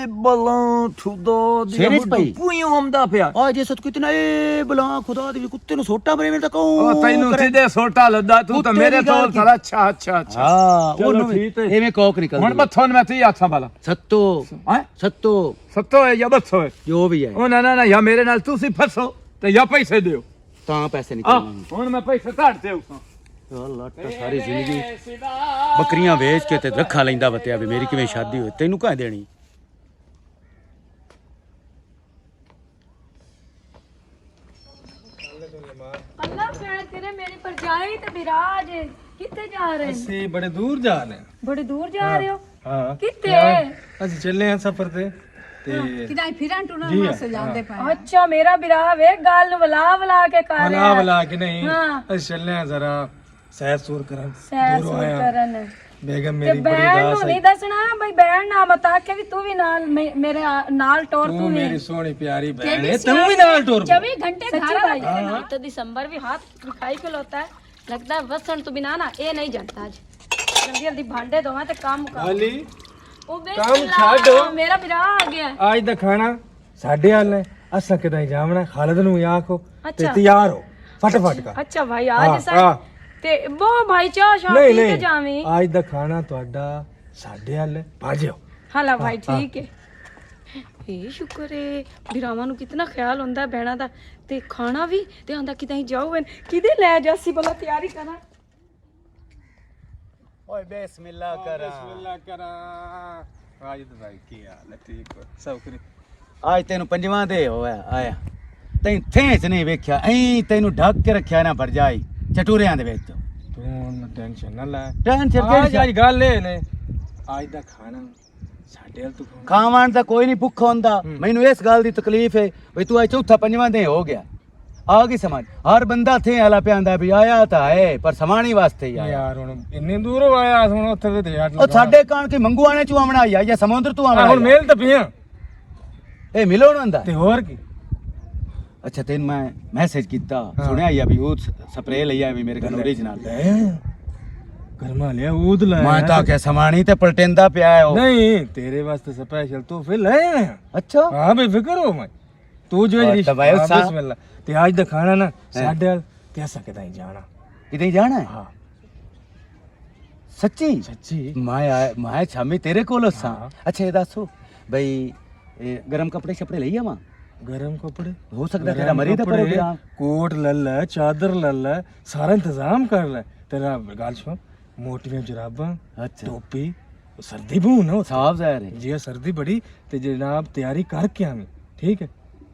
ਬਲਾਂ ਠੁਦੋ
ਸਿਰ ਚ ਪਈ
ਪੂਈਓ ਆਉਂਦਾ ਪਿਆ
ਆ ਜੇ ਸਤ ਕਿਤਨਾ ਏ ਬਲਾ ਖੁਦਾ ਦੀ ਕੁੱਤੇ ਨੂੰ ਸੋਟਾ ਬਰੇ ਮੇਰੇ ਤਾਂ ਕਹੂੰ
ਉਹ ਤੈਨੂੰ ਸਿੱਧੇ ਸੋਟਾ ਲੱਦਾ ਤੂੰ ਤਾਂ ਮੇਰੇ ਤੋਂ ਸਾਰਾ ਅੱਛਾ
ਹਾਂ
ਚਲੋ ਠੀਕ ਹੈ
ਐਵੇਂ ਕੋਕ ਨਿਕਲਦੀ
ਹੁਣ ਬੱਥੋਂ ਮੈਂ ਤੀ ਆਥਾਂ ਵਾਲਾ
ਸੱਤੋ
ਹੈ
ਸੱਤੋ
ਸੱਤੋ ਹੈ ਜਾਂ ਬੱਥੋ ਹੈ
ਜੋ ਵੀ ਹੈ
ਉਹ ਨਾ ਜਾਂ ਮੇਰੇ ਨਾਲ ਤੁਸੀਂ ਫਸੋ ਤੇ ਜਾਂ ਪੈਸੇ ਦਿਓ
ਤਾਂ ਪੈਸੇ
ਆ
ਨਿਕਲਣਗੇ
ਹੁਣ ਮੈਂ ਪੈਸੇ ਘੱਟ ਦੇ ਉਸਾਂ
ਲੱਟ ਸਾਰੀ ਜ਼ਿੰਦਗੀ ਬੱਕਰੀਆਂ ਵੇਚ ਕੇ ਤੇ ਰੱਖਾ ਲੈਂਦਾ ਵਤਿਆ ਵੀ ਮੇਰੀ ਕਿਵੇਂ ਸ਼ਾਦੀ ਹੋਈ ਤੈਨੂੰ ਕਾਹ ਦੇਣੀ
ਅੱਲਾ ਖੈਰ ਕਰੇ ਮੇਰੀ ਪਰਜਾਈ ਤੇ ਵਿਰਾਜ ਕਿੱਥੇ ਜਾ ਰਹੇ ਨੇ
ਅਸੀਂ ਬੜੇ ਦੂਰ ਜਾ ਰਹੇ ਹਾਂ
ਬੜੇ ਦੂਰ ਜਾ ਰਹੇ ਹੋ
ਹਾਂ
ਕਿੱਥੇ
ਅਸੀਂ ਚੱਲੇ ਹਾਂ ਸਫ਼ਰ ਤੇ ਤੇ
ਕਿਦਾਂ ਫਿਰਾਂ ਟੁਰਨ ਵਾਸਤੇ ਜਾਂਦੇ ਪਏ
ਅੱਛਾ ਮੇਰਾ ਵਿਰਾਹ ਵੇ ਗੱਲ ਨੂੰ ਵਲਾ ਕੇ ਕਰ ਰਿਹਾ
ਵਲਾ ਵਲਾ ਕੇ ਨਹੀਂ
ਹਾਂ।
ਅਸੀਂ ਚੱਲੇ ਹਾਂ ਜ਼ਰਾ ਸੈਰ ਸੂਰ ਕਰਨ
ਸੈਰ
ਦੂਰੋਂ
ਸੂਰ
ਆਏ ਹਾਂ।
ਕਰਨ
ਬੇਗਮ
ਤੇ
ਮੇਰੀ ਬੜੀ
ਬੈਣ
ਉਦਾਸ
ਨੂੰ
ਹੈ
ਨਹੀਂ ਦੱਸਣਾ ਬਈ ਬੈਣ ਨਾ ਬਤਾ ਕੇ ਵੀ ਤੂੰ ਵੀ ਨਾਲ ਮੇਰੇ ਨਾਲ ਟੋਰ
ਤੂੰ
ਤੂੰ ਵੀ
ਮੇਰੀ ਸੋਹਣੀ ਪਿਆਰੀ ਭੈਣ ਹੈ ਤੂੰ भी नाल टोर
24 घंटे घर
भाई तो दिसंबर भी हाथ दिखाई को होता है लगता है वसंत तो बिना ना ये नहीं जानता आज जल्दी जल्दी भांडे धोवा ते काम कर
ਹਾਲੀ
ओ
काम छाड़ो।
मेरा विराह आ गया है।
ਅੱਜ ਦਾ ਖਾਣਾ ਸਾਡੇ ਹਾਲ ਹੈ ਅਸਾਂ ਕਿਦਾਂ ਜਾਵਣਾ ਖਾਲਦ ਨੂੰ ਵੀ ਆਖੋ ਤੇ
ਅੱਛਾ।
ਤਿਆਰ ਹੋ ਫਟਾਫਟ ਕਰ
अच्छा भाई
हाँ,
आज सा
हाँ।
ते वो भाई चाह शाह
ਨਹੀਂ
पी के जावी
ਨਹੀਂ ਅੱਜ ਦਾ ਖਾਣਾ ਤੁਹਾਡਾ ਸਾਡੇ ਹਾਲ ਹੈ ਭਾਜਿਓ
हाला भाई ठीक है ਇਹ ਸ਼ੁਕਰ ਏ ਵਿਰਾਵਾਂ ਨੂੰ ਕਿੰਨਾ ਖਿਆਲ ਹੁੰਦਾ ਬਹਿਣਾ ਦਾ ਤੇ ਖਾਣਾ ਵੀ ਤੇ ਆਂਦਾ ਕਿਦਾਂ ਹੀ ਜਾਓ ਕਿਦੇ ਲੈ ਜਾਸੀ ਭਲਾ ਤਿਆਰੀ ਕਰਾਂ
ਓਏ ਬਿਸਮਿल्लाह ਕਰ
ਬਿਸਮਿਲ੍ਲਾ ਕਰਾਂ ਵਾਜਦ ਭਾਈ ਕੀ ਹਾਲ ਹੈ ਠੀਕ ਹੋ ਸੌਕਰੀ
ਅੱਜ ਤੈਨੂੰ ਪੰਜਵਾਂ ਦੇ ਹੋਇਆ ਆਇਆ ਤੈਨੂੰ ਥੇਂਚ ਨਹੀਂ ਵੇਖਿਆ ਐਂ ਤੈਨੂੰ ਢੱਕ ਕੇ ਰੱਖਿਆ ਨਾ ਭਰਜਾਈ ਚਟੂਰਿਆਂ ਦੇ ਵਿੱਚ
ਤੂੰ ਹੁਣ ਟੈਨਸ਼ਨ ਨਾ ਲੈ
ਟੈਨਸ਼ਨ
ਅੱਜ ਗੱਲ ਇਹ ਨੇ ਅੱਜ ਦਾ ਖਾਣਾ ਸਾਡੇ ਤੂੰ
ਖਾਵਣ ਦਾ ਕੋਈ ਨਹੀਂ ਭੁੱਖਾ ਹੁੰਦਾ ਮੈਨੂੰ ਇਸ ਗੱਲ ਦੀ ਤਕਲੀਫ ਹੈ ਵੀ ਤੂੰ ਅੱਜ ਚੌਥਾ ਪੰਜਵਾਂ ਦੇ ਹੋ ਗਿਆ ਆ ਗਈ ਸਮਝ ਹਰ ਬੰਦਾ ਥੇ ਆਲਾ ਪਿਆਂਦਾ ਵੀ ਆਇਆ ਤਾਂ ਹੈ ਪਰ ਸਮਾਣੀ ਵਾਸਤੇ ਹੀ ਆਇਆ
ਯਾਰ ਹੁਣ ਇੰਨੇ ਦੂਰੋਂ ਆਇਆ ਹੁਣ ਉੱਥੇ ਤੇ ਯਾਰ
ਉਹ ਸਾਡੇ ਕਾਣ ਕੇ ਮੰਗੂਆਣੇ ਚੋਂ ਆਵਣਾ ਆਇਆ ਜਾਂ ਸਮੁੰਦਰ ਤੋਂ ਆਵਣਾ
ਹੁਣ ਮੇਲ ਤਾਂ ਪਿਆ
ਇਹ ਮਿਲੋ ਨਾ ਹੁੰਦਾ
ਤੇ ਹੋਰ ਕੀ
ਅੱਛਾ ਤੈਨੂੰ ਮੈਂ ਮੈਸੇਜ ਕੀਤਾ ਸੁਣਿਆ ਆ ਵੀ ਉਹ ਸਪਰੇ ਲਈ ਆ ਵੀ ਮੇਰੇ ਕੋਲ ਓਰੀਜਨਲ
ਗਰਮਾ ਲਿਆ ਉਹਦ ਲੈ
ਮੈਂ ਤਾਂ ਕਿ ਸਮਾਣੀ ਤੇ ਪਲਟਿੰਦਾ ਪਿਆ ਹੈ ਉਹ
ਨਹੀਂ ਤੇਰੇ ਵਾਸਤੇ ਸਪੈਸ਼ਲ ਤੋਹਫੇ ਲੈ ਆਇਆ
ਅੱਛਾ
ਹਾਂ ਬੇਫਿਕਰ ਹੋ ਮੈਂ ਤੂੰ ਜੋ
और दवाई सा-
ਬਿਸਮਿਲ੍ਲਾ ਤੇ ਅੱਜ ਦਾ ਖਾਣਾ ਨਾ ਸਾਡੇ ਵੱਲ ਕਹਿ ਸਕਦਾ ਹੀ ਜਾਣਾ
ਕਿਤੇ ਜਾਣਾ ਹੈ
ਹਾਂ
ਸੱਚੀ
ਸੱਚੀ
ਮੈਂ ਸ਼ਾਮੀ ਤੇਰੇ ਕੋਲ ਸਾਂ
ਹਾਂ।
ਅੱਛਾ ਇਹ ਦੱਸੋ ਬਈ ਇਹ ਗਰਮ ਕੱਪੜੇ ਛਪੜੇ ਲਈ ਆਵਾਂ
ਗਰਮ ਕੱਪੜੇ
ਹੋ ਸਕਦਾ ਤੇਰਾ ਮਰੀ ਦਾ ਪ੍ਰੋਗਰਾਮ
ਕੋਟ ਲੈ ਲੈ ਚਾਦਰ ਲੈ ਲੈ ਸਾਰਾ ਇੰਤਜ਼ਾਮ ਕਰ ਲੈ ਤੇਰਾ ਗੱਲ ਸੁਣ ਮੋਟੀਆਂ ਜਰਾਬਾਂ
ਅੱਛਾ
ਟੋਪੀ ਸਰਦੀ ਬੂ ਨਾ
ਸਾਫ ਜ਼ਾਹਿਰ ਹੈ
ਜੀ ਸਰਦੀ ਬੜੀ ਤੇ ਜਨਾਬ ਤਿਆਰੀ ਕਰਕੇ ਆਵੀਂ ਠੀਕ ਹੈ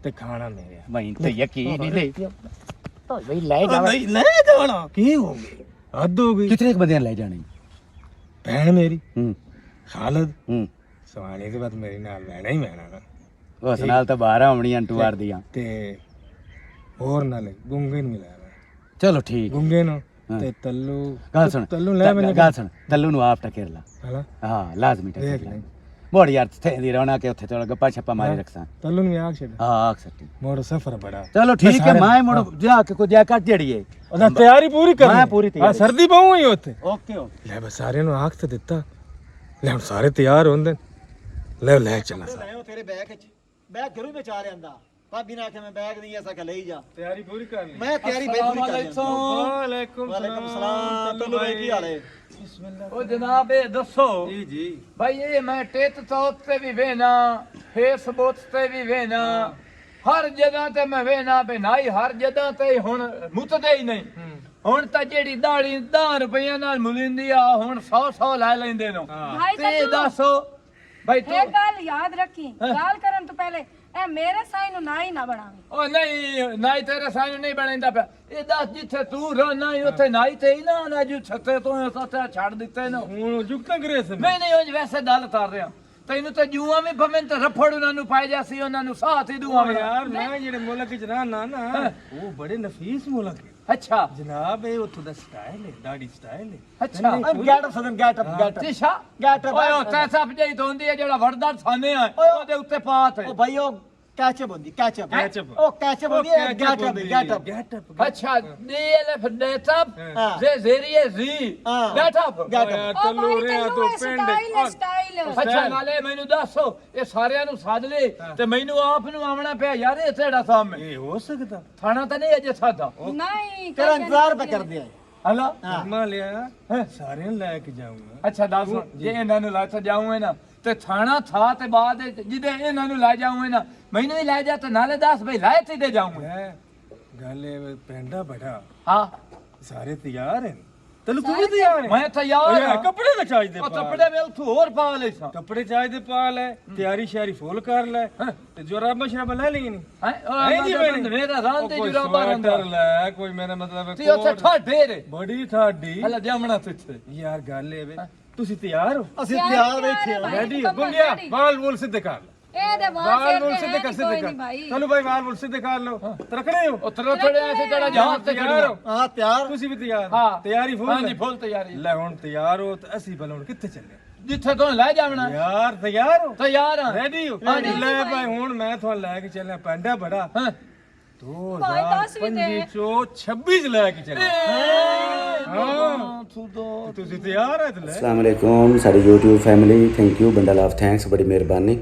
ਤੇ ਖਾਣਾ ਮੇਰੇ
ਮੈਂ ਤੇ ਯਕੀਨ ਹੀ ਨਹੀਂ ਬਈ ਲੈ
ਨਹੀਂ ਲੈ ਜਾਣਾ ਕੀ ਹੋ ਗਿਆ ਹੱਦ ਹੋ ਗਈ
ਕਿਤਨੇ ਬੰਦਿਆਂ ਲੈ ਜਾਣੀ
ਭੈਣ ਮੇਰੀ
ਹੂੰ
ਖਾਲਦ
ਹੂੰ
ਸਵਾਣੇ ਦੇ ਬਾਅਦ ਮੇਰੇ ਨਾਲ ਰਹਿਣਾ ਹੀ ਰਹਿਣਾ ਨਾ
ਉਸ ਨਾਲ ਤਾਂ 12 ਆਉਣੀਆਂ ਟੂਆਰ ਦੀਆਂ
ਤੇ ਹੋਰ ਨਾਲ ਗੁੰਗੇ ਨੂੰ ਮਿਲਾਇਆ
ਚਲੋ ਠੀਕ
ਗੁੰਗੇ ਨੂੰ
ਹਾਂ।
ਤੇ ਤੱਲੂ
ਗੱਲ ਸੁਣ
ਤੱਲੂ ਲੈ ਮੈਨੂੰ
ਗੱਲ ਸੁਣ ਤੱਲੂ ਨੂੰ ਆਪ ਟਕਰ ਲਾ
ਹਲਾ
ਹਾਂ ਲਾਜ਼ਮੀ ਟਕਰ
ਦੇਖ
ਲਾ
ਲੈ
ਮੋੜ ਯਾਰ ਤੇ ਦੀ ਰੌਣਾ ਕੇ ਉੱਥੇ ਥੋੜਾ ਗੱਪਾ ਛੱਪਾ ਮਾਰੀ ਰੱਖਸਾਂ
ਤੱਲੂ ਨੂੰ ਆਖ ਛੱਡ
ਹਾਂ ਆਖ ਸਕਤੀ
ਮੋੜ ਸਫਰ ਬੜਾ
ਚਲੋ ਠੀਕ ਹੈ ਮੈਂ ਮੁੜ ਜਾ ਕੇ ਕੋਈ ਜੈਕਟ ਜਿਹੜੀ ਹੈ
ਉਹਦਾ ਤਿਆਰੀ ਪੂਰੀ ਕਰ
ਮੈਂ ਪੂਰੀ ਤਿਆਰੀ।
ਸਰਦੀ ਬਹੁ ਹੀ ਉੱਥੇ
ਓਕੇ ਓਕੇ
ਲੈ ਬਸ ਸਾਰਿਆਂ ਨੂੰ ਆਖ ਤੇ ਦਿੱਤਾ ਲੈ ਹੁਣ ਸਾਰੇ ਤਿਆਰ ਹੁੰਦੇ ਲੈ ਚੱਲਾਂ
ਲੈ ਤੇਰੇ ਬੈਗ ਵਿੱਚ ਬੈਗ ਘਰੋਂ ਵਿੱਚ ਆ ਰਿਆਂਦਾ ਭਾਬੀ ਨੇ ਆਖਿਆ ਮੈਂ ਬੈਗ ਨਹੀਂ ਐਸਾ ਕਿ ਲਈ ਜਾ
ਤਿਆਰੀ ਪੂਰੀ ਕਰ ਲਈ
ਮੈਂ ਤਿਆਰੀ ਬਈ ਪੂਰੀ ਕਰ ਲਿਆ
ਵਾਲੇਕੁਮ
ਵਾਲੇਕੁਮ ਸਲਾਮ ਤੈਨੂੰ ਬਈ ਕੀ ਹਾਲ ਹੈ
ਉਹ ਜਨਾਬ ਇਹ ਦੱਸੋ
ਜੀ ਜੀ
ਭਾਈ ਇਹ ਮੈਂ ਟਿਕ ਟੌਕ ਤੇ ਵੀ ਵੇਨਾ ਫੇਸਬੁੱਕ ਤੇ ਵੀ ਵੇਨਾ ਹਰ ਜਗ੍ਹਾ ਤੇ ਮੈਂ ਵੇਨਾ ਬਿਨਾਈ ਹਰ ਜਗ੍ਹਾ ਤੇ ਹੁਣ ਮੁੱਤਦੇ ਹੀ ਨਹੀਂ ਹੁਣ ਤਾਂ ਜਿਹੜੀ ਦਾੜੀ 10 ਰੁਪਈਆ ਨਾਲ ਮੁਲਿੰਦੀ ਆ ਹੁਣ 100 ਲੈ ਲੈਂਦੇ ਨੇ
ਭਾਈ
ਤੇ ਦੱਸੋ ਭਾਈ ਤੂੰ
ਇਹ ਗੱਲ ਯਾਦ ਰੱਖੀ ਗੱਲ ਕਰਨ ਤੋਂ ਪਹਿਲੇ ਇਹ ਮੇਰੇ ਸਾਈ ਨੂੰ ਨਾ ਹੀ ਨਾ ਬਣਾਵੇ
ਉਹ ਨਹੀਂ ਤੇਰੇ ਸਾਈਨ ਨਹੀਂ ਬਣਾਉਂਦਾ ਪਿਆ ਇਹ ਦੱਸ ਜਿੱਥੇ ਤੂੰ ਰਹਿਣਾ ਹੀ ਉੱਥੇ ਨਾਈ ਤੇ ਹੀ ਨਾ ਜੂ ਛੱਤੇ ਤੋਂ ਸੱਤੇ ਛੱਡ ਦਿੱਤੇ ਨੇ
ਹੁਣ ਜੁਗਤਾਂ ਕਰੇ ਸੇ
ਨਹੀਂ ਉਹ ਵੈਸੇ ਗੱਲ ਕਰ ਰਿਹਾ ਤੈਨੂੰ ਤਾਂ ਜੂਆਂ ਵੀ ਭਵੇਂ ਤੇ ਰਫੜ ਉਹਨਾਂ ਨੂੰ ਪਾਈ ਜਾ ਸੀ ਉਹਨਾਂ ਨੂੰ ਸਾਥ ਹੀ ਦੂਆਂ
ਯਾਰ ਮੈਂ ਜਿਹੜੇ ਮੁਲਕ ਚ ਰਹਿਣਾ ਨਾ ਉਹ ਬੜੇ ਨਫੀਸ ਮੁਲਕ ਹੈ
ਅੱਛਾ
ਜਨਾਬ ਇਹ ਉੱਥੋਂ ਦਾ ਸਟਾਈਲ ਹੈ ਦਾੜੀ ਸਟਾਈਲ ਹੈ
ਅੱਛਾ
ਗੈਟ ਅਪ ਸਦਨ ਗੈਟ ਅਪ
ਤਿਸ਼ਾ
ਗੈਟ ਅਪ
ਓਏ ਉਹ ਤੈਸਾ ਭਜਾਈ ਤੋਂ ਹੁੰਦੀ ਹੈ ਜਿਹੜਾ ਵਰਦਾ ਸਾਨੇ ਆ ਉਹਦੇ ਉੱਤੇ ਪਾਤ ਹੈ
ਉਹ ਭਾਈ ਉਹ ਕੈਚਅਪ ਹੁੰਦੀ ਕੈਚਅਪ
Ketchup।
ਉਹ ਕੈਚਅਪ ਹੁੰਦੀ ਹੈ get up get up
get up
ਅੱਛਾ ਡੀਐਲਐਫ ਡੇਟਅਪ
ਹਾਂ।
ਜੇ ਜ਼ੇਰੀਏ ਜੀ
ਹਾਂ।
ਡੇਟਅਪ
ਗੈਟ ਅਪ
ਚੱਲੂ ਰਿਆ ਤੋਂ ਪਿੰਡ
ਸਟਾਈਲ
ਅੱਛਾ ਨਾਲੇ ਮੈਨੂੰ ਦੱਸੋ ਇਹ ਸਾਰਿਆਂ ਨੂੰ ਸੱਦ ਲੈ ਤੇ ਮੈਨੂੰ ਆਪ ਨੂੰ ਆਉਣਾ ਪਿਆ ਯਾਰ ਇਹ ਤੇੜਾ ਸਾਹਮਣੇ
ਇਹ ਹੋ ਸਕਦਾ
ਥਾਣਾ ਤਾਂ ਨਹੀਂ ਅਜੇ ਸਾਦਾ
ਨਹੀਂ
ਤੇਰਾ ਇੰਤਜ਼ਾਰ ਪੇ ਕਰਦੇ ਆ
ਹਲਾ
ਮੈਂ ਲਿਆ ਸਾਰਿਆਂ ਨੂੰ ਲੈ ਕੇ ਜਾਊਂਗਾ
ਅੱਛਾ ਦੱਸ ਜੇ ਇਹਨਾਂ ਨੂੰ ਲੈ ਕੇ ਜਾਊਂਗੇ ਨਾ ਤੇ ਥਾਣਾ ਥਾ ਤੇ ਬਾਅਦ ਜਿਹਦੇ ਇਹਨਾਂ ਨੂੰ ਲੈ ਜਾਊਂਗੇ ਨਾ ਮੈਨੂੰ ਹੀ ਲੈ ਜਾ ਤੇ ਨਾਲੇ ਦੱਸ ਬਈ ਲੈ ਤੇ ਦੇ ਜਾਊਂਗੇ
ਗੱਲ ਇਹ ਪੈਂਡਾ ਬੜਾ
ਹਾਂ
ਸਾਰੇ ਤਿਆਰ ਹਨ ਤੈਨੂੰ ਤੂੰ ਵੀ ਤਿਆਰ ਹੈ
ਮੈਂ ਤਾਂ ਯਾਰ
ਓਏ ਕੱਪੜੇ ਤਾਂ ਚਾਹੀਦੇ
ਉਹ ਕੱਪੜੇ ਮੇਲ ਤੂੰ ਹੋਰ ਪਾ ਲੈ ਸਾਂ
ਕੱਪੜੇ ਚਾਹੀਦੇ ਪਾ ਲੈ ਤਿਆਰੀ ਸ਼ਿਆਰੀ ਫੁੱਲ ਕਰ ਲੈ ਤੇ ਜੋਰਾਬਾਂ ਸ਼ਰਾਬਾਂ ਲੈ ਲਈ ਨਹੀਂ
ਹੈ ਜੀ ਮੇਰਾ ਰਾਂ ਤੇ ਜੁਰਾਬਾ ਰੰਦਾ
ਲੈ ਕੋਈ ਮੇਰਾ ਮਤਲਬ
ਤੇ ਉੱਥੇ ਠਾਡੇ ਰੇ
ਬੜੀ ਠਾਡੀ
ਹਲਾ ਜਾਮਣਾ ਤੁੱਥੇ
ਯਾਰ ਗੱਲ ਇਹ ਵੇ ਤੁਸੀਂ ਤਿਆਰ ਹੋ
ਅਸੀਂ ਤਿਆਰ ਬੈਠੇ ਆ
ਰੈਡੀ ਹੋ ਗੁੰਗਿਆ ਵਾਲ ਵੁਲ ਸਿੱਧੇ ਕਰ
ਇਹਦੇ
ਵਾਲ ਵੁਲ ਸਿੱਧੇ ਕਰ
ਕੋਈ
ਸਿੱਧੇ
ਨਹੀਂ
ਕਰ
ਭਾਈ
ਚਲੋ ਭਾਈ ਵਾਲ ਵੁਲ ਸਿੱਧੇ ਕਰ ਲਓ ਤਰਕੜੇ ਹੋ
ਉਤਰੋ ਥੋੜੇ ਐਸੇ ਕਿਹੜਾ ਜਹਾਜ਼ ਤੇ
ਤਿਆਰ ਹੋ
ਖੜੋ
ਹਾਂ ਤਿਆਰ
ਤੁਸੀਂ ਵੀ ਤਿਆਰ
ਹਾਂ
ਤਿਆਰੀ ਫੁੱਲ
ਹਾਂਜੀ ਫੁੱਲ ਤਿਆਰੀ
ਲੈ ਹੁਣ ਤਿਆਰ ਹੋ ਤੇ ਅਸੀਂ ਬਲ ਹੁਣ ਕਿੱਥੇ ਚੱਲੇ
ਜਿੱਥੇ ਤੋਂ ਲੈ ਜਾਵਣਾ
ਯਾਰ ਤਿਆਰ ਹੋ
ਤਿਆਰ ਆ
ਰੈਡੀ ਹੋ ਲੈ ਭਾਈ ਹੁਣ ਮੈਂ ਤੁਹਾਨੂੰ ਲੈ ਕੇ ਚੱਲਿਆ ਪੈਂਡਾ ਬੜਾ
ਹਾਂ
2025 ਚੋਂ 26 ਚ ਲੈ ਕੇ ਚੱਲਿਆ ਹਾਂ ਤੁਸੀਂ ਤਿਆਰ ਹੈ ਤੇ ਲੈ
अस्सलाम वालेकुम सारी YouTube फैमिली थैंक यू बंदा लाभ थैंक्स बड़ी मेहरबानी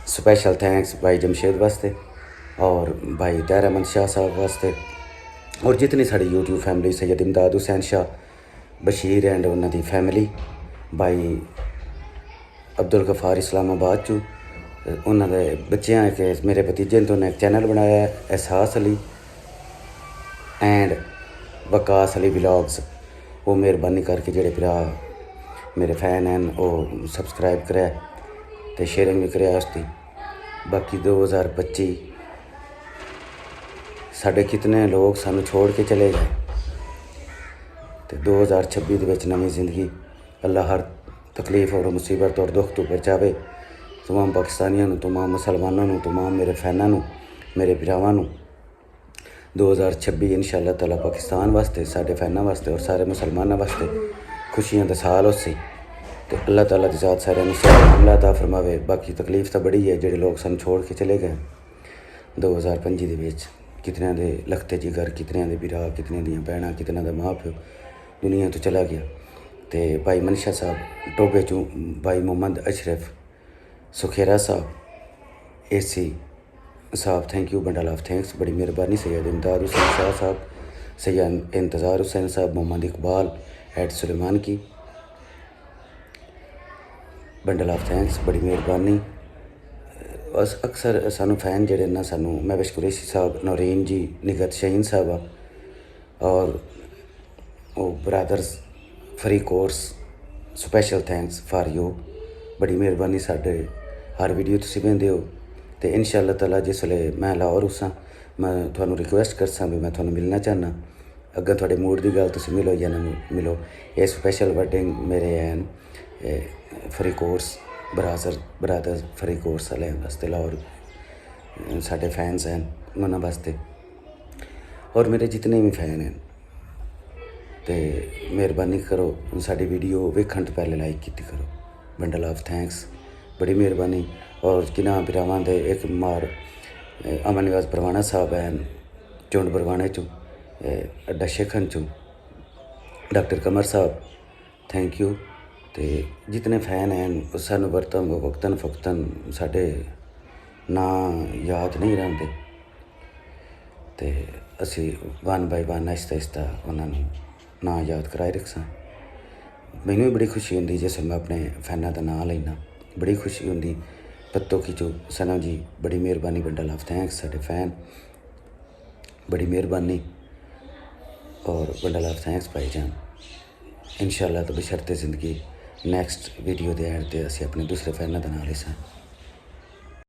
स्पेशल थैंक्स भाई जमशेद वास्ते और भाई दायरा अहमद शाह साहब वास्ते और जितनी साड़ी YouTube फैमिली सैयद इमदाद हुसैन शाह बशीर एंड उन्होंने फैमिली भाई अब्दुल गफार इस्लामाबाद चू उन्होंने बच्चे के मेरे भतीजे ने तो उन्हें एक चैनल बनाया है एहसास अली एंड वकास अली व्लॉग्स ਉਹ ਮਿਹਰਬਾਨੀ ਕਰਕੇ ਜਿਹੜੇ ਭਰਾ ਮੇਰੇ ਫੈਨ ਹਨ ਉਹ ਸਬਸਕ੍ਰਾਈਬ ਕਰਿਆ ਤੇ ਸ਼ੇਅਰਿੰਗ ਵੀ ਕਰਿਆ ਉਸ ਦੀ। ਬਾਕੀ 2025 ਸਾਡੇ ਕਿਤਨੇ ਲੋਕ ਸਾਨੂੰ ਛੋੜ ਕੇ ਚਲੇ ਗਏ ਤੇ 2026 ਦੇ ਵਿੱਚ ਨਵੀਂ ਜ਼ਿੰਦਗੀ ਅੱਲਾ ਹਰ ਤਕਲੀਫ ਔਰ ਮੁਸੀਬਤ ਔਰ ਦੁੱਖ ਤੋਂ ਬਚਾਵੇ। तमाम पाकिस्तानियों ਨੂੰ, तमाम मुसलमानों ਨੂੰ, तमाम मेरे फैनां ਨੂੰ, मेरे भरावां ਨੂੰ 2026 इंशाअल्लाह ताला पाकिस्तान वास्ते, साडे फैनां वास्ते और सारे मुसलमानां वास्ते खुशियां दा साल होसी ते अल्लाह ताला दी ज़ात सारियां नूं अल्लाह अता फरमावे। बाकी तकलीफ तो बड़ी है ਜਿਹੜੇ लोग ਸਾਨੂੰ छोड़ के चले गए 2025 ਦੇ ਵਿੱਚ। कितने ਦੇ लखते जिगर, कितने ਦੇ भरा, कितने ਦੀਆਂ ਭੈਣਾਂ, कितने ਦਾ माँ प्यो दुनिया तो चला गया। ਤੇ ਭਾਈ ਮਨਸ਼ਾ ਸਾਹਿਬ ਟੋਬੇ ਚੋਂ, ਭਾਈ ਮੁਹੰਮਦ ਅਸ਼ਰਫ सुखेरा साहब, AC साहब, thank you, bundle of thanks, बड़ी मेहरबानी। सैयद इमदाद हुसैन शाह साहब, सैयद इंतज़ार हुसैन साहब, मोहम्मद इकबाल एड सुलेमान की, बंडल ऑफ थैंक्स, बड़ी मेहरबानी। अक्सर सानू फैन जड़े ना सानू महविश कुरैशी साहब, नौरीन जी, निगत शहीन साहबा और वो brothers free course, special thanks for you, बड़ी मेहरबानी। साढ़े हर वीडियो तुसीं वेंदे हो तो इंशाअल्लाह ताला जिस वेले मैं लाहौर उसां मैं तुहानूं रिक्वेस्ट करसां भी मैं तुहानूं मिलना चाहना। अगर तुहाडे मूड की गल तुसीं मिलो या ना मिलो, ये स्पैशल वर्डिंग मेरे हैं free course brothers free course वाले वास्ते, लाहौर साढ़े फैंस हैं उन्होंने वास्ते, और मेरे जितने भी फैन हैं तो मेहरबानी करो साड़ी वीडियो वेखण तो पहले लाइक की करो। बंडल ऑफ थैंक्स, बड़ी मेहरबानी। और किना भरावां दे एक मार अमन निवाज परवाना साहब हैं चुंड बरवाने चों, अड्डा शेखन चों, डॉक्टर कमर साहब, थैंक यू। तो जितने फैन हैं सानू वक्तन फक्तन साढ़े ना याद नहीं रहते तो असी one by one Aahista Aahista उन्होंने ना याद कराए रखसा। मैनू भी बड़ी खुशी होंदी जिस मैं अपने फैनां दा नाम लेना, बड़ी खुशी होंदी। पत्तो खिचो सना जी, बड़ी मेहरबानी। बंडल ऑफ थैंक्स, साढ़े फैन, बड़ी मेहरबानी। और बंडल ऑफ थैंक्स भाईजान। इंशाअल्लाह तो बशर्ते ज़िंदगी नैक्सट वीडियो दे एंड ते असीं अपने दूसरे फैनां दा नाम लेसां।